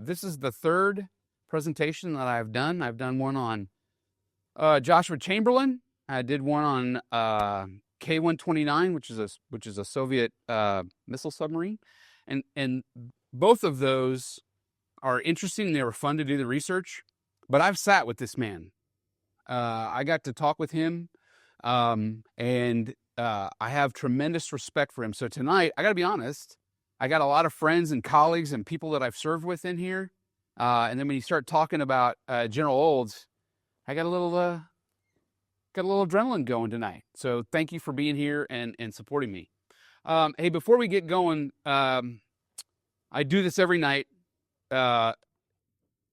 This is the third presentation that I've done. I've done one on Joshua Chamberlain. I did one on K-129, which is a Soviet missile submarine, and both of those are interesting. They were fun to do the research, but I've sat with this man. I got to talk with him, and I have tremendous respect for him. So tonight, I got to be honest, I got a lot of friends and colleagues and people that I've served with in here. And then when you start talking about General Olds, I got a little adrenaline going tonight. So thank you for being here and supporting me. Hey, before we get going, I do this every night.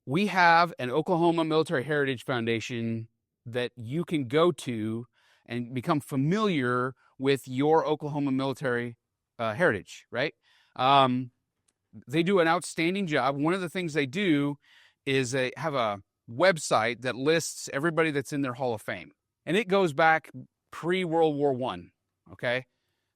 We have an Oklahoma Military Heritage Foundation that you can go to and become familiar with your Oklahoma military heritage, right? They do an outstanding job. One of the things they do is they have a website that lists everybody that's in their Hall of Fame. And it goes back pre-World War I, okay?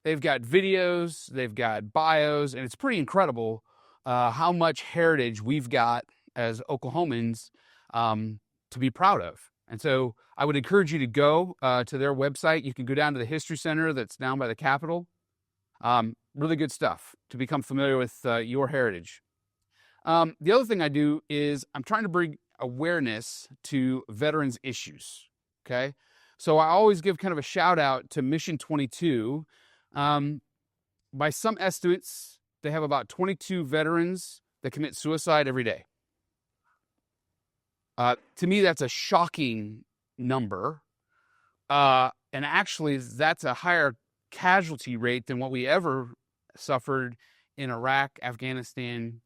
They've got videos, they've got bios, and it's pretty incredible how much heritage we've got as Oklahomans to be proud of. And so I would encourage you to go to their website. You can go down to the History Center that's down by the Capitol. Really good stuff to become familiar with your heritage. The other thing I do is I'm trying to bring awareness to veterans issues, okay? So I always give kind of a shout out to Mission 22. By some estimates, they have about 22 veterans that commit suicide every day. To me, that's a shocking number. And actually, that's a higher casualty rate than what we ever suffered in Iraq, Afghanistan,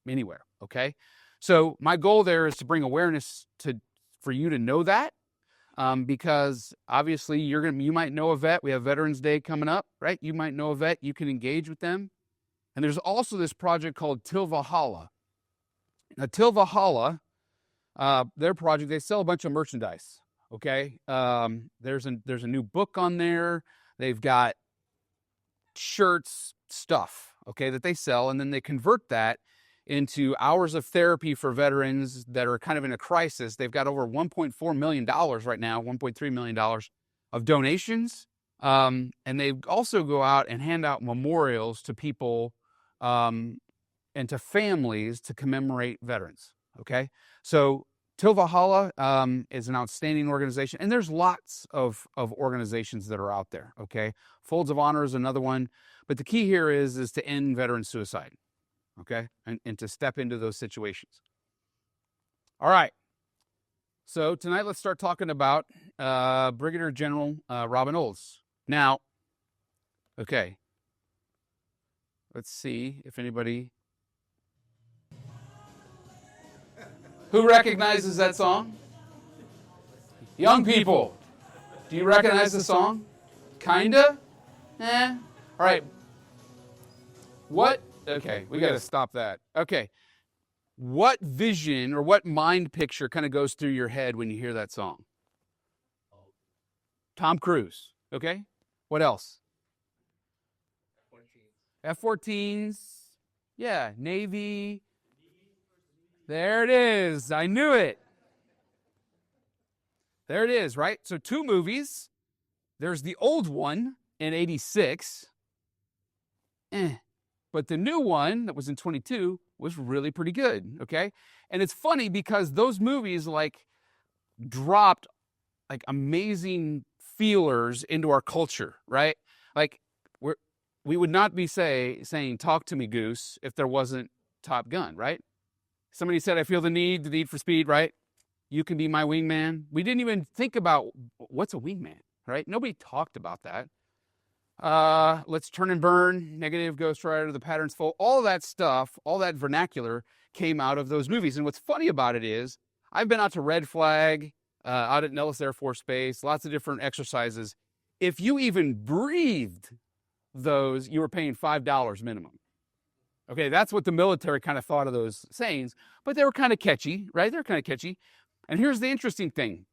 anywhere, okay? So my goal there is to bring awareness for you to know that, because obviously you might know a vet. We have Veterans Day coming up, right? You might know a vet. You can engage with them. And there's also this project called Till Valhalla. Now, Till Valhalla, their project, they sell a bunch of merchandise, okay? There's a new book on there. They've got shirts, stuff, okay, that they sell, and then they convert that into hours of therapy for veterans that are kind of in a crisis. They've got over $1.4 million right now, $1.3 million of donations. And they also go out and hand out memorials to people and to families to commemorate veterans, okay? So Till Valhalla is an outstanding organization, and there's lots of organizations that are out there, okay? Folds of Honor is another one, but the key here is to end veteran suicide, okay? And to step into those situations. All right, so tonight let's start talking about Brigadier General Robin Olds. Now, okay, let's see if anybody... Who recognizes that song? Young people. Do you recognize the song? Kinda? All right. What? Okay, we got to stop that. Okay. What vision or what mind picture kind of goes through your head when you hear that song? Tom Cruise. Okay. What else? F-14s. Yeah, Navy. There it is. I knew it. There it is, right? So 2 movies. There's the old one in 86. But the new one that was in 22 was really pretty good, okay? And it's funny because those movies dropped amazing feelers into our culture, right? We would not be saying "Talk to me, Goose" if there wasn't Top Gun, right? Somebody said, "I feel the need for speed," right? You can be my wingman. We didn't even think about what's a wingman, right? Nobody talked about that. Let's Turn and Burn, Negative, Ghost Rider, The Patterns Fall. All that stuff, all that vernacular came out of those movies. And what's funny about it is I've been out to Red Flag, out at Nellis Air Force Base, lots of different exercises. If you even breathed those, you were paying $5 minimum. Okay, that's what the military kind of thought of those sayings, but they were kind of catchy, right? They're kind of catchy. And here's the interesting thing.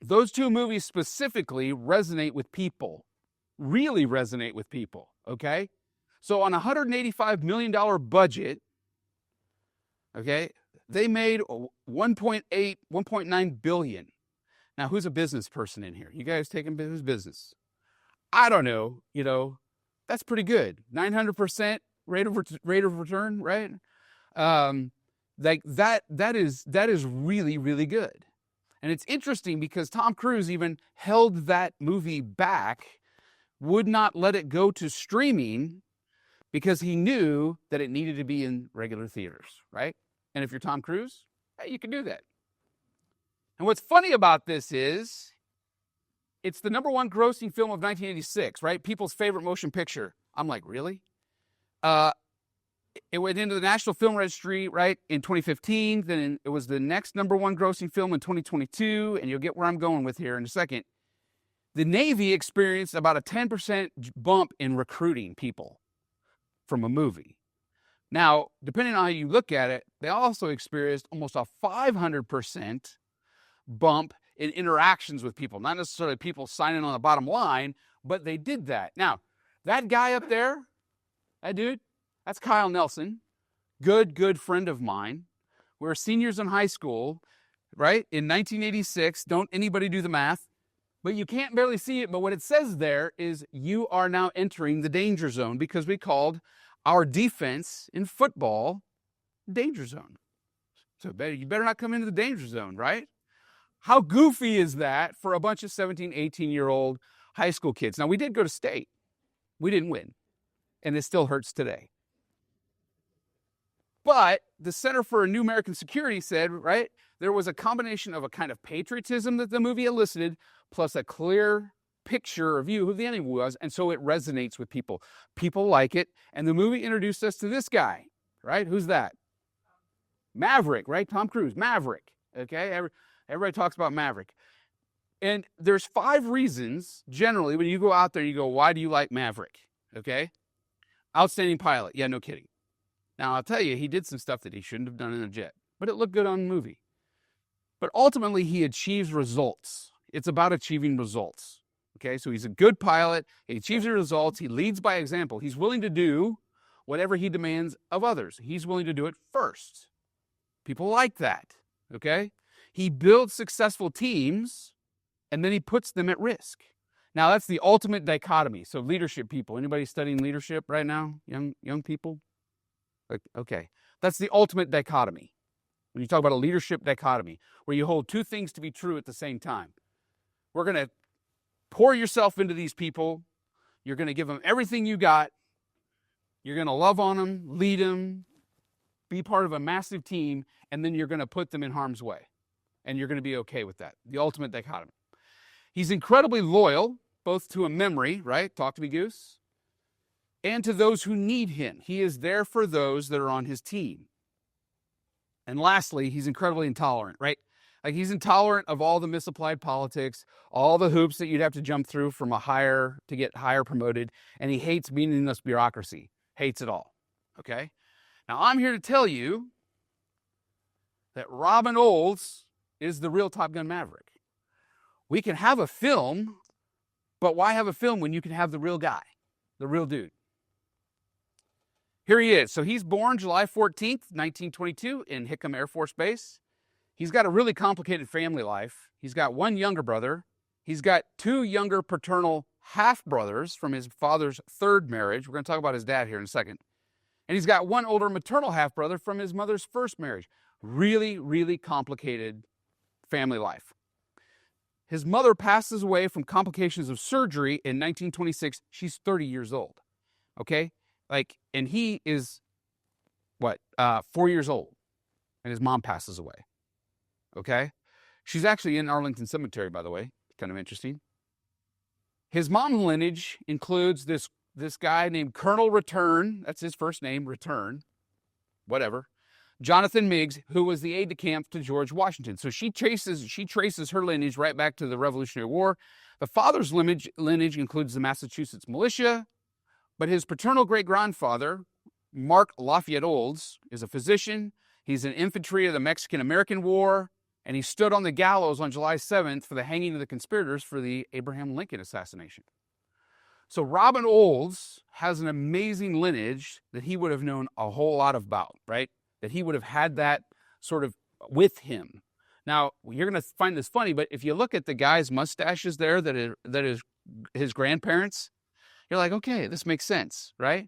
Those 2 movies specifically resonate with people, really resonate with people, okay? So on a $185 million budget, Okay? They made 1.8, 1.9 billion. Now, who's a business person in here? You guys taking business? I don't know. That's pretty good. 900% rate of return, right? Like that is really, really good. And it's interesting because Tom Cruise even held that movie back, would not let it go to streaming because he knew that it needed to be in regular theaters, right? And if you're Tom Cruise, hey, you can do that. And what's funny about this is it's the #1 grossing film of 1986, right? People's favorite motion picture. I'm like, really? It went into the National Film Registry, right, in 2015. Then it was the next #1 grossing film in 2022, and you'll get where I'm going with here in a second. The Navy experienced about a 10% bump in recruiting people from a movie. Now, depending on how you look at it, they also experienced almost a 500% bump in interactions with people. Not necessarily people signing on the bottom line, but they did that. Now, that guy up there, that dude, that's Kyle Nelson. Good friend of mine. We were seniors in high school, right? In 1986. Don't anybody do the math. But you can't barely see it. But what it says there is you are now entering the danger zone because we called our defense in football danger zone. So you better not come into the danger zone, right? How goofy is that for a bunch of 17, 18-year-old high school kids? Now, we did go to state. We didn't win. And it still hurts today. But the Center for a New American Security said, right, there was a combination of a kind of patriotism that the movie elicited, plus a clear picture or view who the enemy was, and so it resonates with people. People like it, and the movie introduced us to this guy, right? Who's that? Maverick, right? Tom Cruise, Maverick, okay? Everybody talks about Maverick. And there's 5 reasons, generally, when you go out there, you go, why do you like Maverick, okay? Outstanding pilot. Yeah, no kidding. Now, I'll tell you, he did some stuff that he shouldn't have done in a jet, but it looked good on the movie. But ultimately, he achieves results. It's about achieving results. Okay, so he's a good pilot. He achieves the results. He leads by example. He's willing to do whatever he demands of others. He's willing to do it first. People like that. Okay, he builds successful teams, and then he puts them at risk. Now, that's the ultimate dichotomy. So leadership people. Anybody studying leadership right now? Young people? Okay, that's the ultimate dichotomy. When you talk about a leadership dichotomy, where you hold 2 things to be true at the same time. We're going to pour yourself into these people. You're going to give them everything you got. You're going to love on them, lead them, be part of a massive team, and then you're going to put them in harm's way. And you're going to be okay with that. The ultimate dichotomy. He's incredibly loyal, both to a memory, right? Talk to me, Goose. And to those who need him. He is there for those that are on his team. And lastly, he's incredibly intolerant, right? Like, he's intolerant of all the misapplied politics, all the hoops that you'd have to jump through from to get higher promoted, and he hates meaningless bureaucracy. Hates it all, okay? Now, I'm here to tell you that Robin Olds is the real Top Gun Maverick. We can have a film, but why have a film when you can have the real guy, the real dude? Here he is. So he's born July 14th, 1922 in Hickam Air Force Base. He's got a really complicated family life. He's got 1 younger brother. He's got 2 younger paternal half-brothers from his father's 3rd marriage. We're going to talk about his dad here in a second. And he's got 1 older maternal half-brother from his mother's 1st marriage. Really, really complicated family life. His mother passes away from complications of surgery in 1926. She's 30 years old, okay? And he is, 4 years old, and his mom passes away, okay? She's actually in Arlington Cemetery, by the way. Kind of interesting. His mom's lineage includes this guy named Colonel Return. That's his first name, Return. Whatever. Jonathan Meigs, who was the aide-de-camp to George Washington. So she traces her lineage right back to the Revolutionary War. The father's lineage includes the Massachusetts militia, but his paternal great-grandfather, Mark Lafayette Olds, is a physician. He's an infantry of the Mexican-American War, and he stood on the gallows on July 7th for the hanging of the conspirators for the Abraham Lincoln assassination. So Robin Olds has an amazing lineage that he would have known a whole lot about, right? that he would have had that sort of with him. Now, you're going to find this funny, but if you look at the guy's mustaches there that is his grandparents, you're like, okay, this makes sense, right?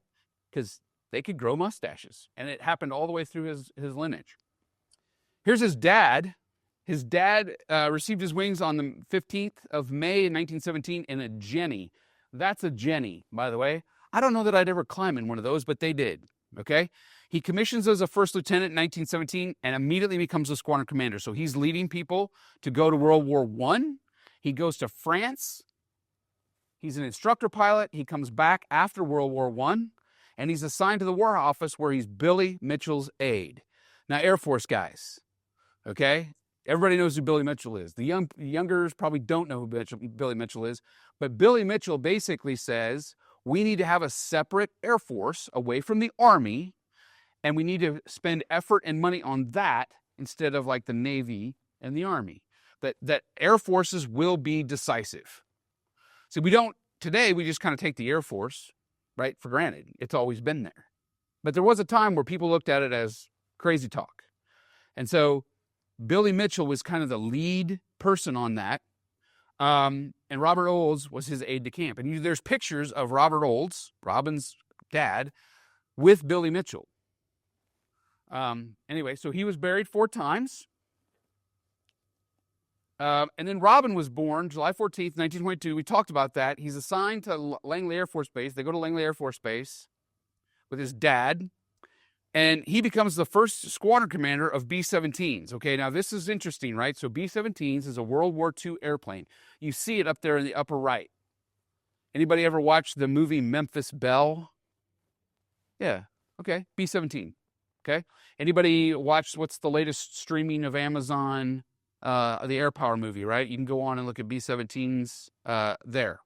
Because they could grow mustaches, and it happened all the way through his lineage. Here's his dad. His dad received his wings on the 15th of May in 1917 in a Jenny. That's a Jenny, by the way. I don't know that I'd ever climb in one of those, but they did, okay? He commissions as a first lieutenant in 1917 and immediately becomes a squadron commander. So he's leading people to go to World War I. He goes to France. He's an instructor pilot. He comes back after World War I, and he's assigned to the War Office where he's Billy Mitchell's aide. Now, Air Force guys, okay? Everybody knows who Billy Mitchell is. The youngers probably don't know who Billy Mitchell is, but Billy Mitchell basically says we need to have a separate Air Force away from the Army, and we need to spend effort and money on that instead of like the Navy and the Army. That Air Forces will be decisive. So today we just kind of take the Air Force, right, for granted. It's always been there. But there was a time where people looked at it as crazy talk. And so Billy Mitchell was kind of the lead person on that. And Robert Olds was his aide de camp. And there's pictures of Robert Olds, Robin's dad, with Billy Mitchell. Anyway, so he was buried 4 times. And then Robin was born July 14th, 1922. We talked about that. He's assigned to Langley Air Force Base. They go to Langley Air Force Base with his dad. And he becomes the first squadron commander of B-17s. Okay, now this is interesting, right? So B-17s is a World War II airplane. You see it up there in the upper right. Anybody ever watched the movie Memphis Belle? Yeah, okay, B-17. Okay, anybody watched what's the latest streaming of Amazon, the Air Power movie, right? You can go on and look at B-17s there.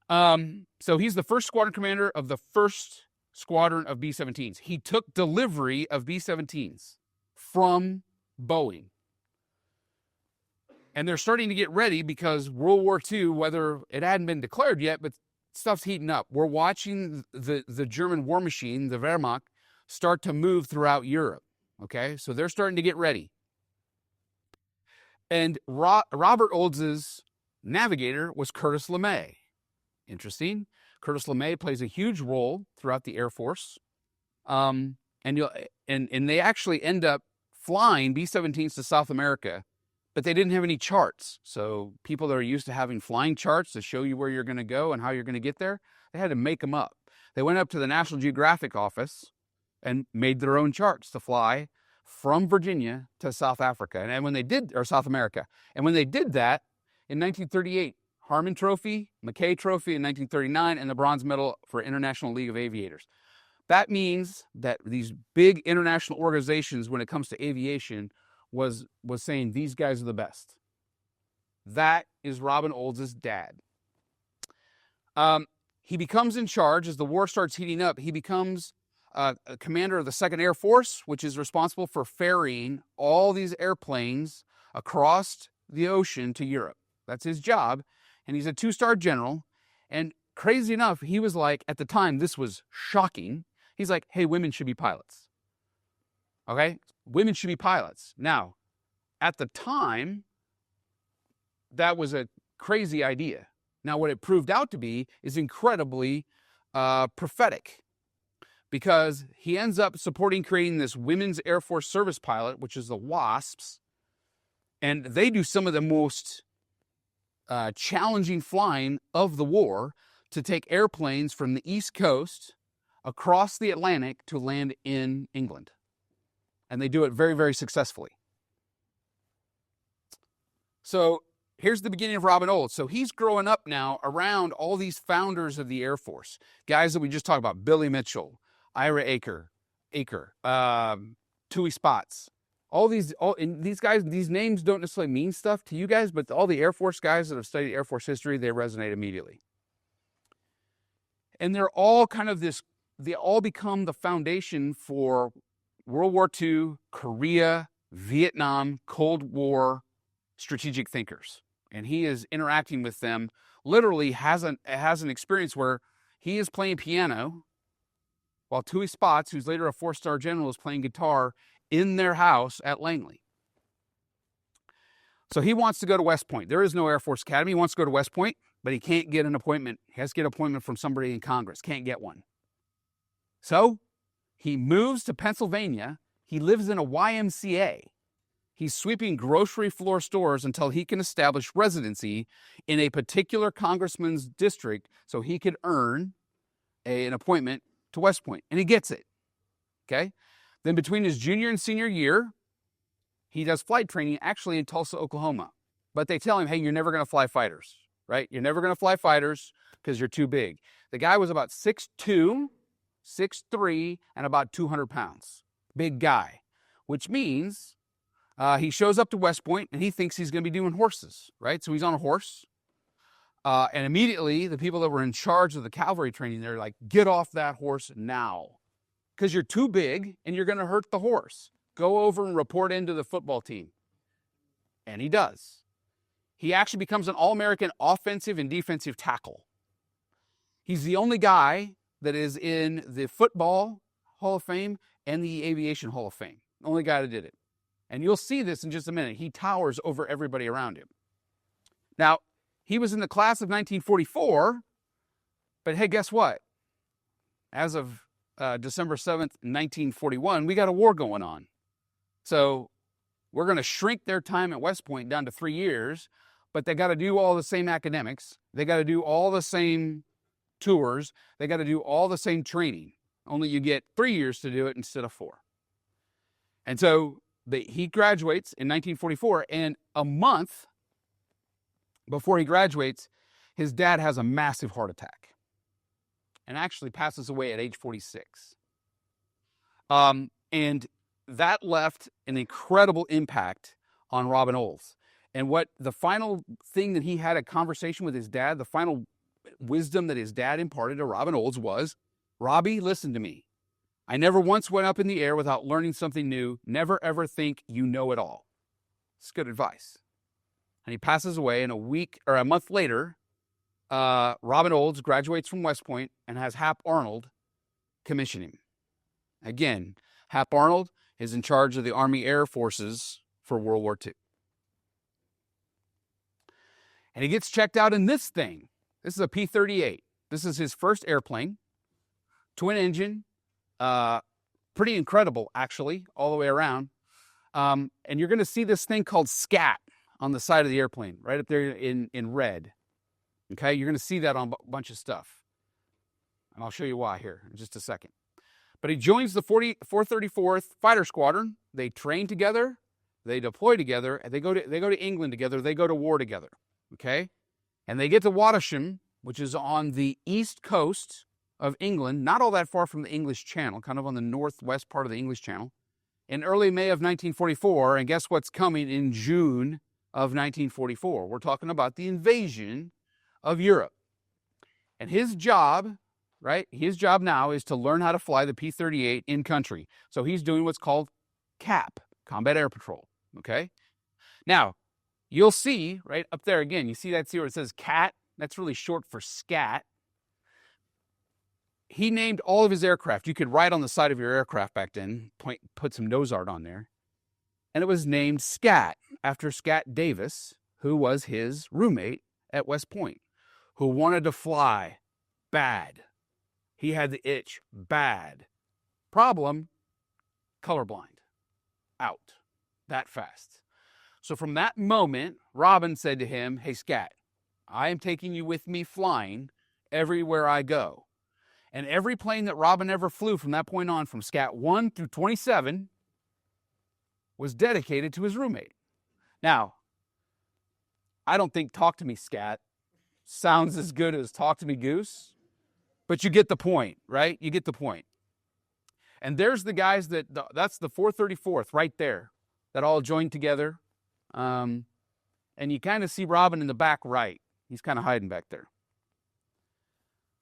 So he's the first squadron commander of the first squadron of B-17s. He took delivery of B-17s from Boeing. And they're starting to get ready because World War II, whether it hadn't been declared yet, but stuff's heating up. We're watching the German war machine, the Wehrmacht, start to move throughout Europe. Okay, so they're starting to get ready. And Robert Olds' navigator was Curtis LeMay. Interesting. Curtis LeMay plays a huge role throughout the Air Force. And they actually end up flying B-17s to South America, but they didn't have any charts. So people that are used to having flying charts to show you where you're going to go and how you're going to get there, they had to make them up. They went up to the National Geographic office and made their own charts to fly from Virginia to South Africa. And when they did, or South America, and when they did that in 1938, Harmon Trophy, McKay Trophy in 1939, and the bronze medal for International League of Aviators. That means that these big international organizations, when it comes to aviation, was saying these guys are the best. That is Robin Olds' dad. He becomes in charge as the war starts heating up. He becomes a commander of the 2nd Air Force, which is responsible for ferrying all these airplanes across the ocean to Europe. That's his job. And he's a 2-star general. And crazy enough, he was like, at the time, this was shocking. He's like, hey, women should be pilots. Okay? Women should be pilots. Now, at the time, that was a crazy idea. Now, what it proved out to be is incredibly prophetic, because he ends up supporting creating this Women's Air Force Service Pilot, which is the WASPs. And they do some of the most challenging flying of the war to take airplanes from the East Coast across the Atlantic to land in England. And they do it very, very successfully. So here's the beginning of Robin Olds. So he's growing up now around all these founders of the Air Force, guys that we just talked about, Billy Mitchell, Ira Aker, Tui Spots. And these guys, these names don't necessarily mean stuff to you guys, but all the Air Force guys that have studied Air Force history, they resonate immediately. And they're all they all become the foundation for World War II, Korea, Vietnam, Cold War strategic thinkers. And he is interacting with them, literally has an experience where he is playing piano while Tui Spots, who's later a 4-star general, is playing guitar in their house at Langley. So he wants to go to West Point. There is no Air Force Academy. He wants to go to West Point, but he can't get an appointment. He has to get an appointment from somebody in Congress. Can't get one. So he moves to Pennsylvania. He lives in a YMCA. He's sweeping grocery floor stores until he can establish residency in a particular congressman's district so he could earn an appointment to West Point. And he gets it. Okay? Then between his junior and senior year, he does flight training actually in Tulsa, Oklahoma. But they tell him, hey, you're never going to fly fighters, right? You're never going to fly fighters because you're too big. The guy was about 6'2", 6'3", and about 200 pounds. Big guy, which means he shows up to West Point and he thinks he's going to be doing horses, right? So he's on a horse. And immediately the people that were in charge of the cavalry training, they're like, get off that horse now because you're too big and you're going to hurt the horse. Go over and report into the football team. And he does. He actually becomes an All-American offensive and defensive tackle. He's the only guy that is in the Football Hall of Fame and the Aviation Hall of Fame. The only guy that did it. And you'll see this in just a minute. He towers over everybody around him. Now, he was in the class of 1944, but hey, guess what? As of December 7th, 1941, we got a war going on. So we're going to shrink their time at West Point down to 3 years, but they got to do all the same academics. They got to do all the same tours. They got to do all the same training. Only you get 3 years to do it instead of 4. And so he graduates in 1944, and a month before he graduates, his dad has a massive heart attack and actually passes away at age 46. And that left an incredible impact on Robin Olds. And what the final thing that he had a conversation with his dad, the final wisdom that his dad imparted to Robin Olds was, Robbie, listen to me. I never once went up in the air without learning something new. Never ever think you know it all. It's good advice. And he passes away, and a month later, Robin Olds graduates from West Point and has Hap Arnold commission him. Again, Hap Arnold is in charge of the Army Air Forces for World War II. And he gets checked out in this thing. This is a P-38. This is his first airplane. Twin engine. Pretty incredible, actually, all the way around. And you're going to see this thing called SCAT on the side of the airplane, right up there in red. Okay, you're going to see that on a bunch of stuff. And I'll show you why here in just a second. But he joins the 434th Fighter Squadron. They train together, they deploy together, and they go to England together. They go to war together. Okay, and they get to Wattisham, which is on the east coast of England, not all that far from the English Channel, kind of on the northwest part of the English Channel, in early May of 1944. And guess what's coming in June of 1944? We're talking about the invasion of Europe. And his job, right, his job now is to learn how to fly the P-38 in country. So he's doing what's called CAP, Combat Air Patrol, okay? Now, you'll see right up there again, you see that, see where it says CAT? That's really short for SCAT. He named all of his aircraft. You could write on the side of your aircraft back then, put some nose art on there. And it was named SCAT after Scat Davis, who was his roommate at West Point, who wanted to fly bad. He had the itch bad. Problem, colorblind. Out. That fast. So from that moment, Robin said to him, hey, Scat, I am taking you with me flying everywhere I go. And every plane that Robin ever flew from that point on, from Scat 1 through 27, was dedicated to his roommate. Now, I don't think Talk to Me, Scat sounds as good as Talk to Me, Goose, but you get the point, right? You get the point. And there's the guys that's the 434th right there that all joined together. And you kind of see Robin in the back right. He's kind of hiding back there.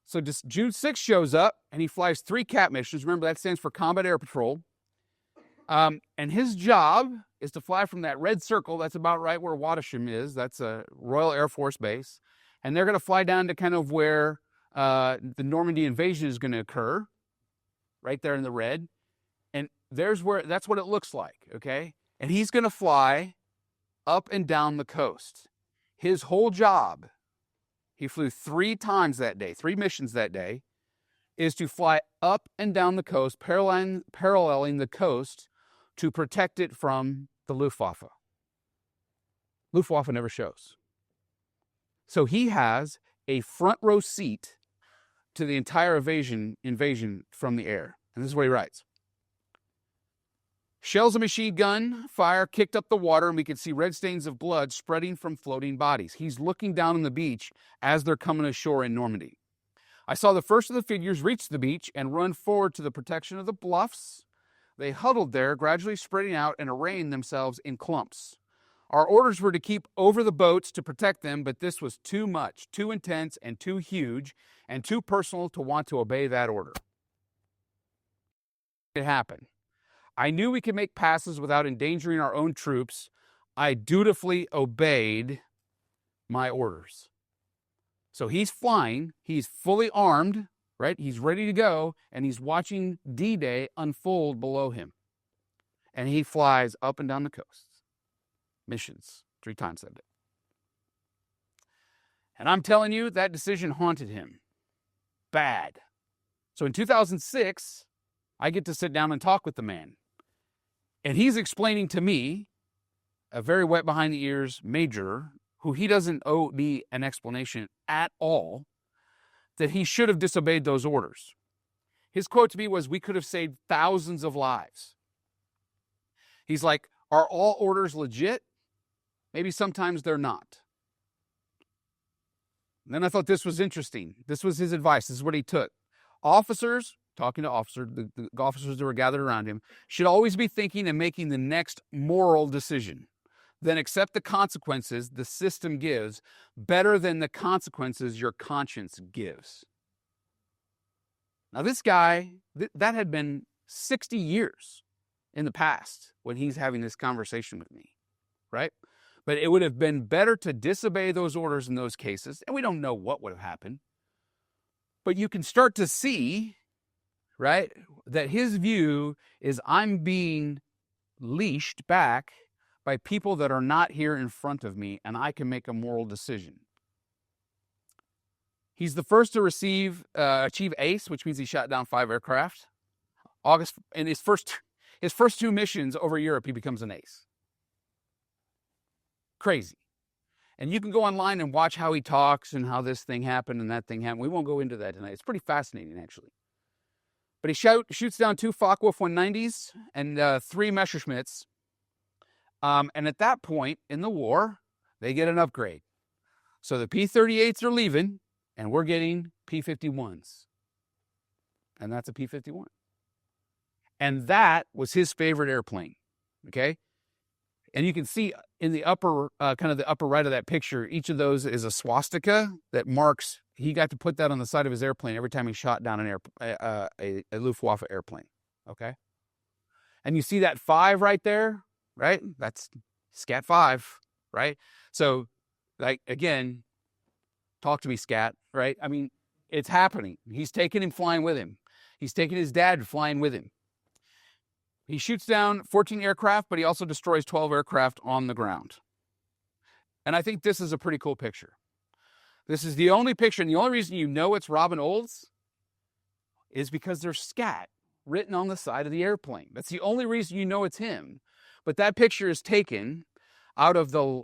So just June 6th shows up, and he flies 3 CAP missions. Remember, that stands for Combat Air Patrol. And his job is to fly from that red circle. That's about right where Wattisham is. That's a Royal Air Force base. And they're going to fly down to kind of where the Normandy invasion is going to occur, right there in the red. And that's what it looks like, okay? And he's going to fly up and down the coast. His whole job, he flew 3 times that day, 3 missions that day, is to fly up and down the coast, paralleling the coast to protect it from the Luftwaffe. Luftwaffe never shows. So he has a front row seat to the entire invasion from the air. And this is what he writes. Shells of machine gun fire kicked up the water, and we could see red stains of blood spreading from floating bodies. He's looking down on the beach as they're coming ashore in Normandy. I saw the first of the figures reach the beach and run forward to the protection of the bluffs. They huddled there, gradually spreading out and arraying themselves in clumps. Our orders were to keep over the boats to protect them, but this was too much, too intense, and too huge, and too personal to want to obey that order. It happened. I knew we could make passes without endangering our own troops. I dutifully obeyed my orders. So he's flying, he's fully armed, right? He's ready to go, and he's watching D-Day unfold below him. And he flies up and down the coast. Missions 3 times that day. And I'm telling you, that decision haunted him. Bad. So in 2006, I get to sit down and talk with the man. And he's explaining to me, a very wet behind the ears major, who he doesn't owe me an explanation at all, that he should have disobeyed those orders. His quote to me was, "We could have saved thousands of lives." He's like, are all orders legit? Maybe sometimes they're not. And then I thought this was interesting. This was his advice. This is what he took. Officers, talking to officers, the officers that were gathered around him, should always be thinking and making the next moral decision. Then accept the consequences the system gives better than the consequences your conscience gives. Now this guy, that had been 60 years in the past when he's having this conversation with me, right? But it would have been better to disobey those orders in those cases, and we don't know what would have happened. But you can start to see, right, that his view is I'm being leashed back by people that are not here in front of me, and I can make a moral decision. He's the first to achieve ACE, which means he shot down 5 aircraft. In his first 2 missions over Europe, he becomes an ace. Crazy. And you can go online and watch how he talks and how this thing happened and that thing happened. We won't go into that tonight. It's pretty fascinating, actually. But he shoots down 2 Focke-Wulf 190s and 3 Messerschmitts. And at that point in the war, they get an upgrade. So the P-38s are leaving, and we're getting P-51s. And that's a P-51. And that was his favorite airplane, okay? And you can see in the upper, kind of the upper right of that picture, each of those is a swastika that marks, he got to put that on the side of his airplane every time he shot down a Luftwaffe airplane, okay? And you see that 5 right there, right? That's Scat 5, right? So, like, again, talk to me, Scat, right? I mean, it's happening. He's taking him flying with him. He's taking his dad flying with him. He shoots down 14 aircraft, but he also destroys 12 aircraft on the ground. And I think this is a pretty cool picture. This is the only picture, and the only reason you know it's Robin Olds is because there's Scat written on the side of the airplane. That's the only reason you know it's him. But that picture is taken out of the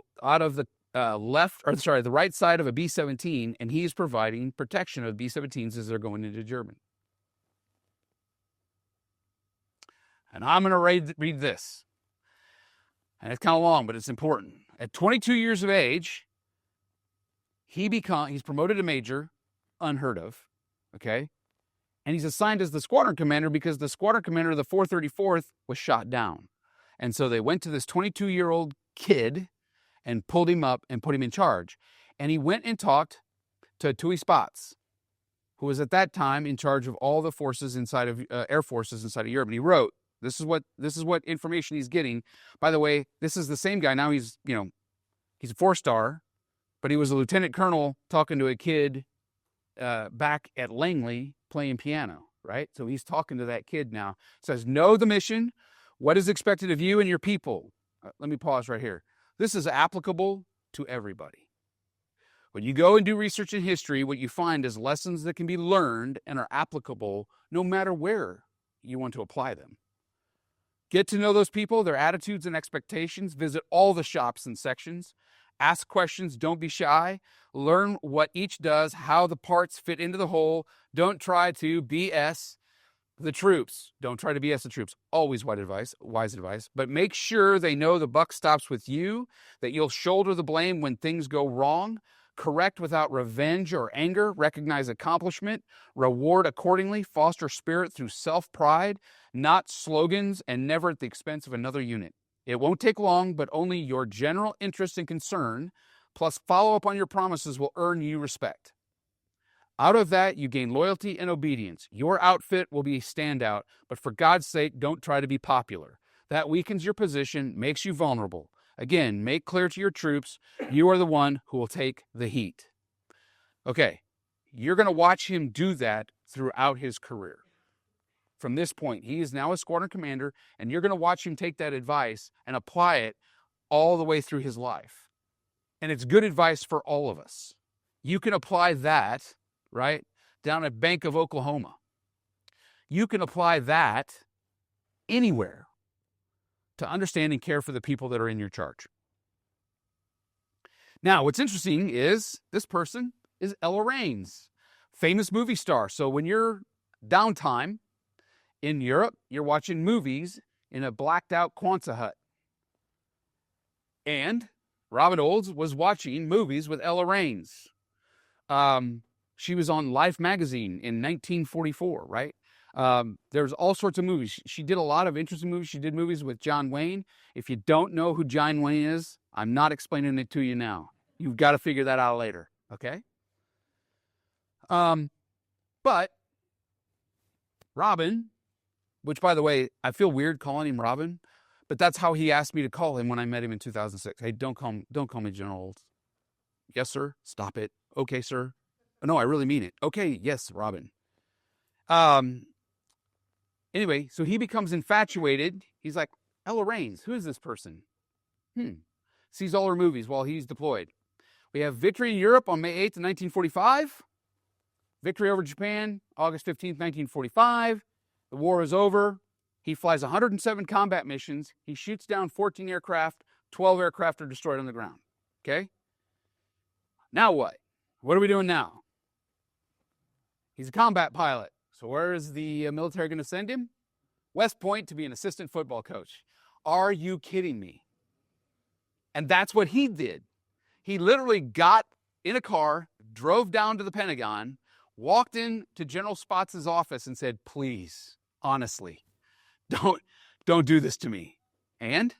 the right side of a B-17, and he's providing protection of B-17s as they're going into Germany. And I'm going to read this. And it's kind of long, but it's important. At 22 years of age, he's promoted to major, unheard of, okay? And he's assigned as the squadron commander because the squadron commander of the 434th was shot down. And so they went to this 22-year-old kid and pulled him up and put him in charge. And he went and talked to Tui Spatz, who was at that time in charge of all the forces inside of air forces inside of Europe. And he wrote, this is what information he's getting. By the way, this is the same guy. Now he's a 4-star, but he was a lieutenant colonel talking to a kid back at Langley playing piano. right? So he's talking to that kid now. Says, know the mission, what is expected of you and your people. Let me pause right here. This is applicable to everybody. When you go and do research in history, what you find is lessons that can be learned and are applicable no matter where you want to apply them. Get to know those people, their attitudes and expectations. Visit all the shops and sections. Ask questions. Don't be shy. Learn what each does, how the parts fit into the whole. Don't try to BS the troops. Don't try to BS the troops. Always wise advice. But make sure they know the buck stops with you, that you'll shoulder the blame when things go wrong. Correct without revenge or anger. Recognize accomplishment. Reward accordingly. Foster spirit through self-pride, not slogans, and never at the expense of another unit. It won't take long, but only your general interest and concern, plus follow up on your promises, will earn you respect. Out of that, you gain loyalty and obedience. Your outfit will be a standout, but for God's sake, don't try to be popular. That weakens your position, makes you vulnerable. Again, make clear to your troops, you are the one who will take the heat. Okay, you're going to watch him do that throughout his career. From this point, he is now a squadron commander, and you're going to watch him take that advice and apply it all the way through his life. And it's good advice for all of us. You can apply that, right, down at Bank of Oklahoma. You can apply that anywhere to understand and care for the people that are in your charge. Now, what's interesting is this person is Ella Raines, famous movie star. So when you're downtime in Europe, you're watching movies in a blacked out Quonset hut. And Robin Olds was watching movies with Ella Raines. She was on Life magazine in 1944, right? There's all sorts of movies. She did a lot of interesting movies. She did movies with John Wayne. If you don't know who John Wayne is, I'm not explaining it to you now. You've got to figure that out later, okay? But Robin, which, by the way, I feel weird calling him Robin, but that's how he asked me to call him when I met him in 2006. Hey, don't call me General Olds. Yes, sir. Stop it. Okay, sir. No, I really mean it. Okay, yes, Robin. Anyway, so he becomes infatuated. He's like, Ella Raines, who is this person? Sees all her movies while he's deployed. We have victory in Europe on May 8th, 1945. Victory over Japan, August 15th, 1945. The war is over. He flies 107 combat missions. He shoots down 14 aircraft. 12 aircraft are destroyed on the ground. Okay? Now what? What are we doing now? He's a combat pilot. So where is the military going to send him? West Point to be an assistant football coach. Are you kidding me? And that's what he did. He literally got in a car, drove down to the Pentagon, walked into General Spaatz' office and said, please, honestly, don't do this to me. And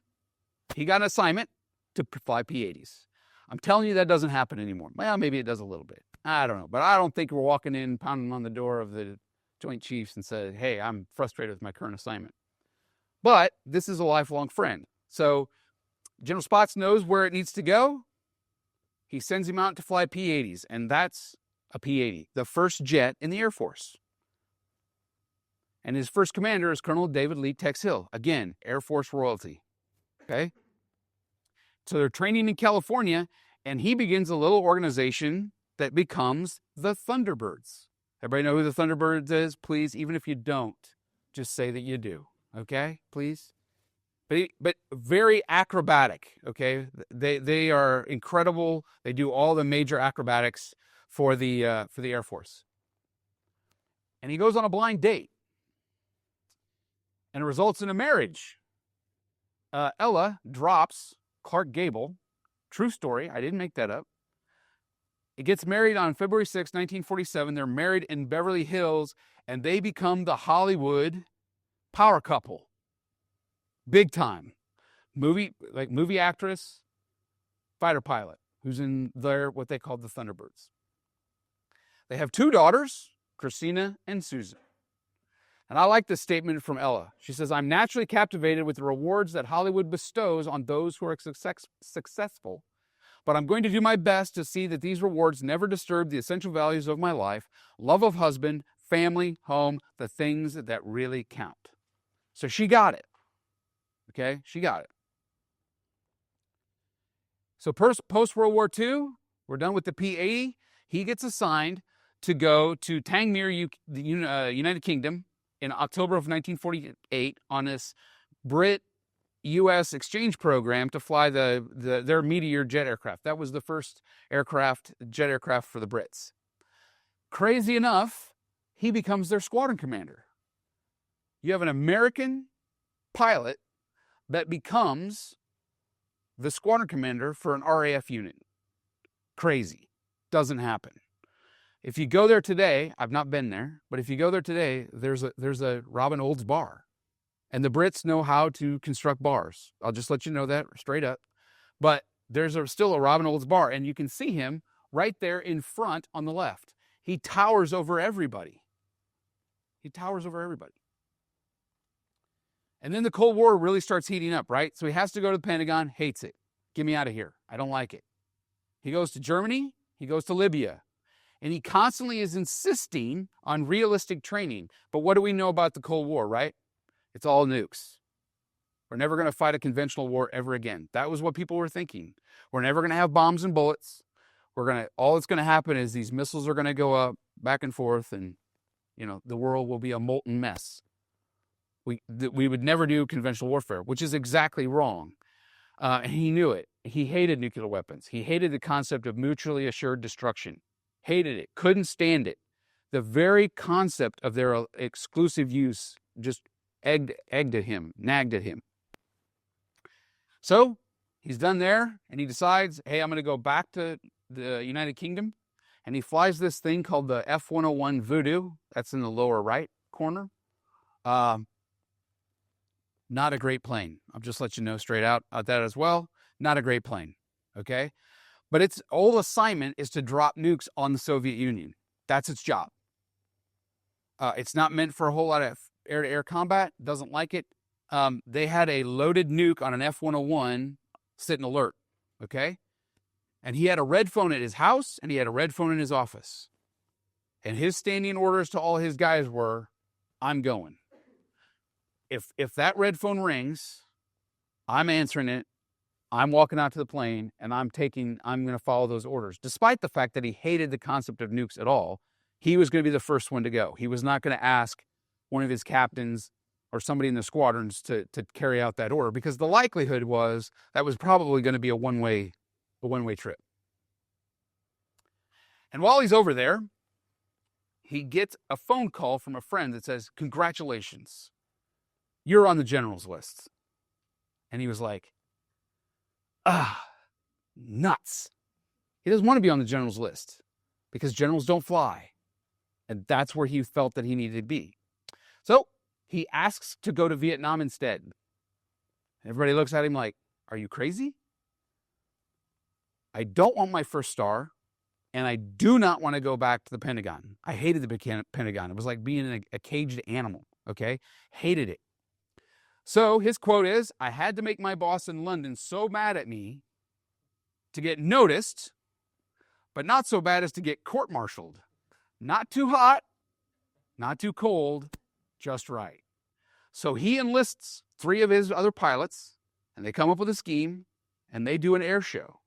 he got an assignment to fly P-80s. I'm telling you that doesn't happen anymore. Well, maybe it does a little bit. I don't know. But I don't think we're walking in, pounding on the door of the Joint Chiefs and said, hey, I'm frustrated with my current assignment. But this is a lifelong friend. So General Spaatz knows where it needs to go. He sends him out to fly P-80s, and that's a P-80, the first jet in the Air Force. And his first commander is Colonel David Lee Tex Hill. Again, Air Force royalty. Okay? So they're training in California, and he begins a little organization that becomes the Thunderbirds. Everybody know who the Thunderbirds is? Please, even if you don't, just say that you do. Okay? Please? But very acrobatic, okay? They are incredible. They do all the major acrobatics for the Air Force. And he goes on a blind date. And it results in a marriage. Ella drops Clark Gable. True story. I didn't make that up. He gets married on February 6, 1947. They're married in Beverly Hills, and they become the Hollywood power couple. Big time. Movie actress, fighter pilot, who's in what they call the Thunderbirds. They have two daughters, Christina and Susan. And I like this statement from Ella. She says, I'm naturally captivated with the rewards that Hollywood bestows on those who are successful, but I'm going to do my best to see that these rewards never disturb the essential values of my life, love of husband, family, home, the things that really count. So she got it. Okay, she got it. So post-World War II, we're done with the P-80. He gets assigned to go to Tangmere, the United Kingdom, in October of 1948 on this Brit-U.S. exchange program to fly their Meteor jet aircraft. That was the first jet aircraft for the Brits. Crazy enough, he becomes their squadron commander. You have an American pilot that becomes the squadron commander for an RAF unit. Crazy. Doesn't happen. If you go there today, I've not been there, but if you go there today, there's a Robin Olds bar. And the Brits know how to construct bars. I'll just let you know that straight up. But there's still a Robin Olds bar, and you can see him right there in front on the left. He towers over everybody. He towers over everybody. And then the Cold War really starts heating up, right? So he has to go to the Pentagon, hates it. Get me out of here. I don't like it. He goes to Germany. He goes to Libya. And he constantly is insisting on realistic training. But what do we know about the Cold War, right? It's all nukes. We're never going to fight a conventional war ever again. That was what people were thinking. We're never going to have bombs and bullets. All that's going to happen is these missiles are going to go up back and forth, and the world will be a molten mess. We would never do conventional warfare, which is exactly wrong. And he knew it. He hated nuclear weapons. He hated the concept of mutually assured destruction. Hated it. Couldn't stand it. The very concept of their exclusive use just nagged at him. So he's done there, and he decides, hey, I'm going to go back to the United Kingdom. And he flies this thing called the F-101 Voodoo. That's in the lower right corner. Not a great plane. I'll just let you know straight out that as well. Not a great plane, okay? But its whole assignment is to drop nukes on the Soviet Union. That's its job. It's not meant for a whole lot of air-to-air combat. Doesn't like it. They had a loaded nuke on an F-101 sitting alert, okay? And he had a red phone at his house, and he had a red phone in his office. And his standing orders to all his guys were, I'm going. If that red phone rings, I'm answering it, I'm walking out to the plane, and I'm going to follow those orders. Despite the fact that he hated the concept of nukes at all, he was going to be the first one to go. He was not going to ask one of his captains or somebody in the squadrons to carry out that order, because the likelihood was that was probably going to be a one-way trip. And while he's over there, he gets a phone call from a friend that says, congratulations, you're on the general's list. And he was like, nuts. He doesn't want to be on the general's list because generals don't fly. And that's where he felt that he needed to be. So he asks to go to Vietnam instead. Everybody looks at him like, are you crazy? I don't want my first star, and I do not want to go back to the Pentagon. I hated the Pentagon. It was like being a caged animal, okay? Hated it. So his quote is, I had to make my boss in London so mad at me to get noticed, but not so bad as to get court-martialed. Not too hot, not too cold, just right. So he enlists 3 of his other pilots, and they come up with a scheme, and they do an air show.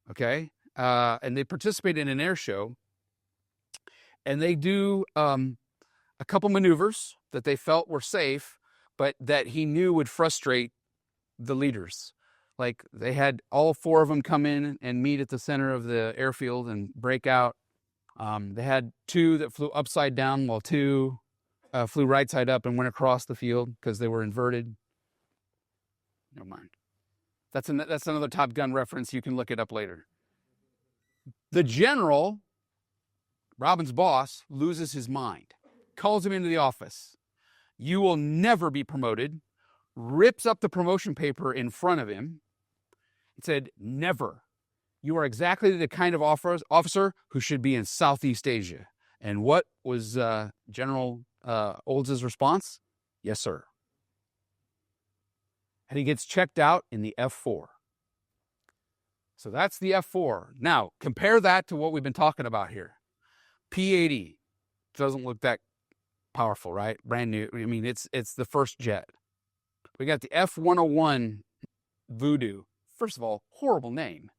Okay? And they participate in an air show, and they do a couple maneuvers that they felt were safe, but that he knew would frustrate the leaders. Like, they had all 4 of them come in and meet at the center of the airfield and break out. They had 2 that flew upside down, while 2 flew right side up and went across the field because they were inverted. Never mind. That's another Top Gun reference. You can look it up later. The general, Robin's boss, loses his mind, calls him into the office. You will never be promoted, rips up the promotion paper in front of him. He said, never. You are exactly the kind of officer who should be in Southeast Asia. And what was General Olds' response? Yes, sir. And he gets checked out in the F-4. So that's the F-4. Now, compare that to what we've been talking about here. P-80, doesn't look that powerful, right? Brand new. I mean, it's the first jet. We got the F-101 Voodoo. First of all, horrible name.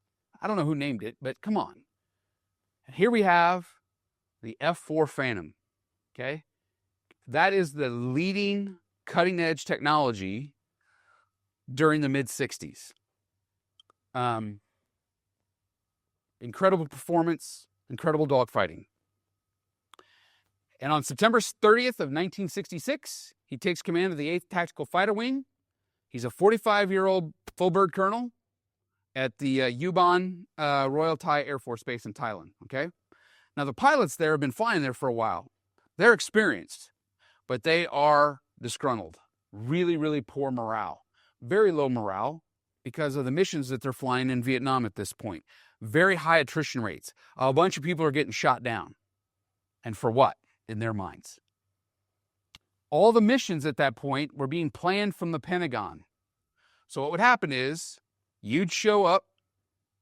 I don't know who named it, but come on. And here we have the F-4 Phantom, okay? That is the leading cutting-edge technology during the mid-60s. Incredible performance, incredible dogfighting. And on September 30th of 1966, he takes command of the 8th Tactical Fighter Wing. He's a 45-year-old full-bird colonel at the Yuban Royal Thai Air Force Base in Thailand, okay? Now, the pilots there have been flying there for a while. They're experienced, but they are disgruntled. Really, really poor morale. Very low morale because of the missions that they're flying in Vietnam at this point. Very high attrition rates. A bunch of people are getting shot down. And for what, in their minds? All the missions at that point were being planned from the Pentagon. So what would happen is you'd show up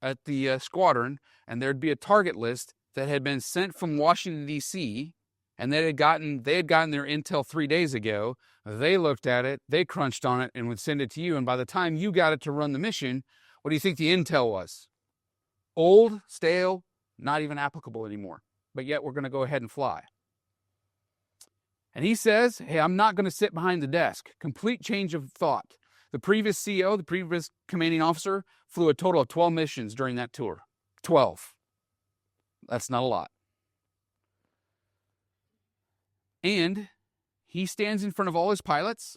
at the squadron, and there'd be a target list that had been sent from Washington, D.C., and they had gotten their intel 3 days ago. They looked at it, they crunched on it, and would send it to you. And by the time you got it to run the mission, what do you think the intel was? Old, stale, not even applicable anymore. But yet we're going to go ahead and fly. And he says, hey, I'm not going to sit behind the desk. Complete change of thought. The previous CEO, the previous commanding officer, flew a total of 12 missions during that tour. 12. That's not a lot. And he stands in front of all his pilots,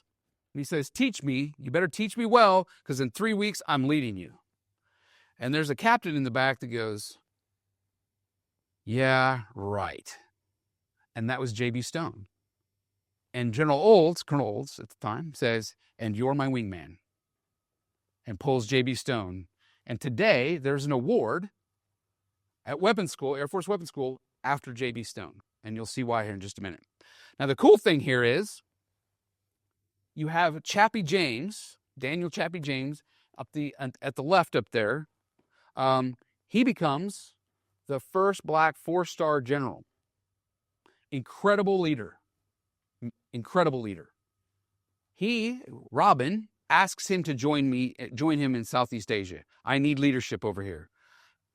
and he says, teach me. You better teach me well, because in 3 weeks, I'm leading you. And there's a captain in the back that goes, yeah, right. And that was J.B. Stone. And Colonel Olds at the time, says, and you're my wingman. And pulls J.B. Stone. And today, there's an award at Weapons School, Air Force Weapons School, after J.B. Stone. And you'll see why here in just a minute. Now, the cool thing here is you have Chappie James, Daniel Chappie James, at the left up there. He becomes the first black 4-star general. Incredible leader. Incredible leader. Robin, asks him to join him in Southeast Asia. I need leadership over here.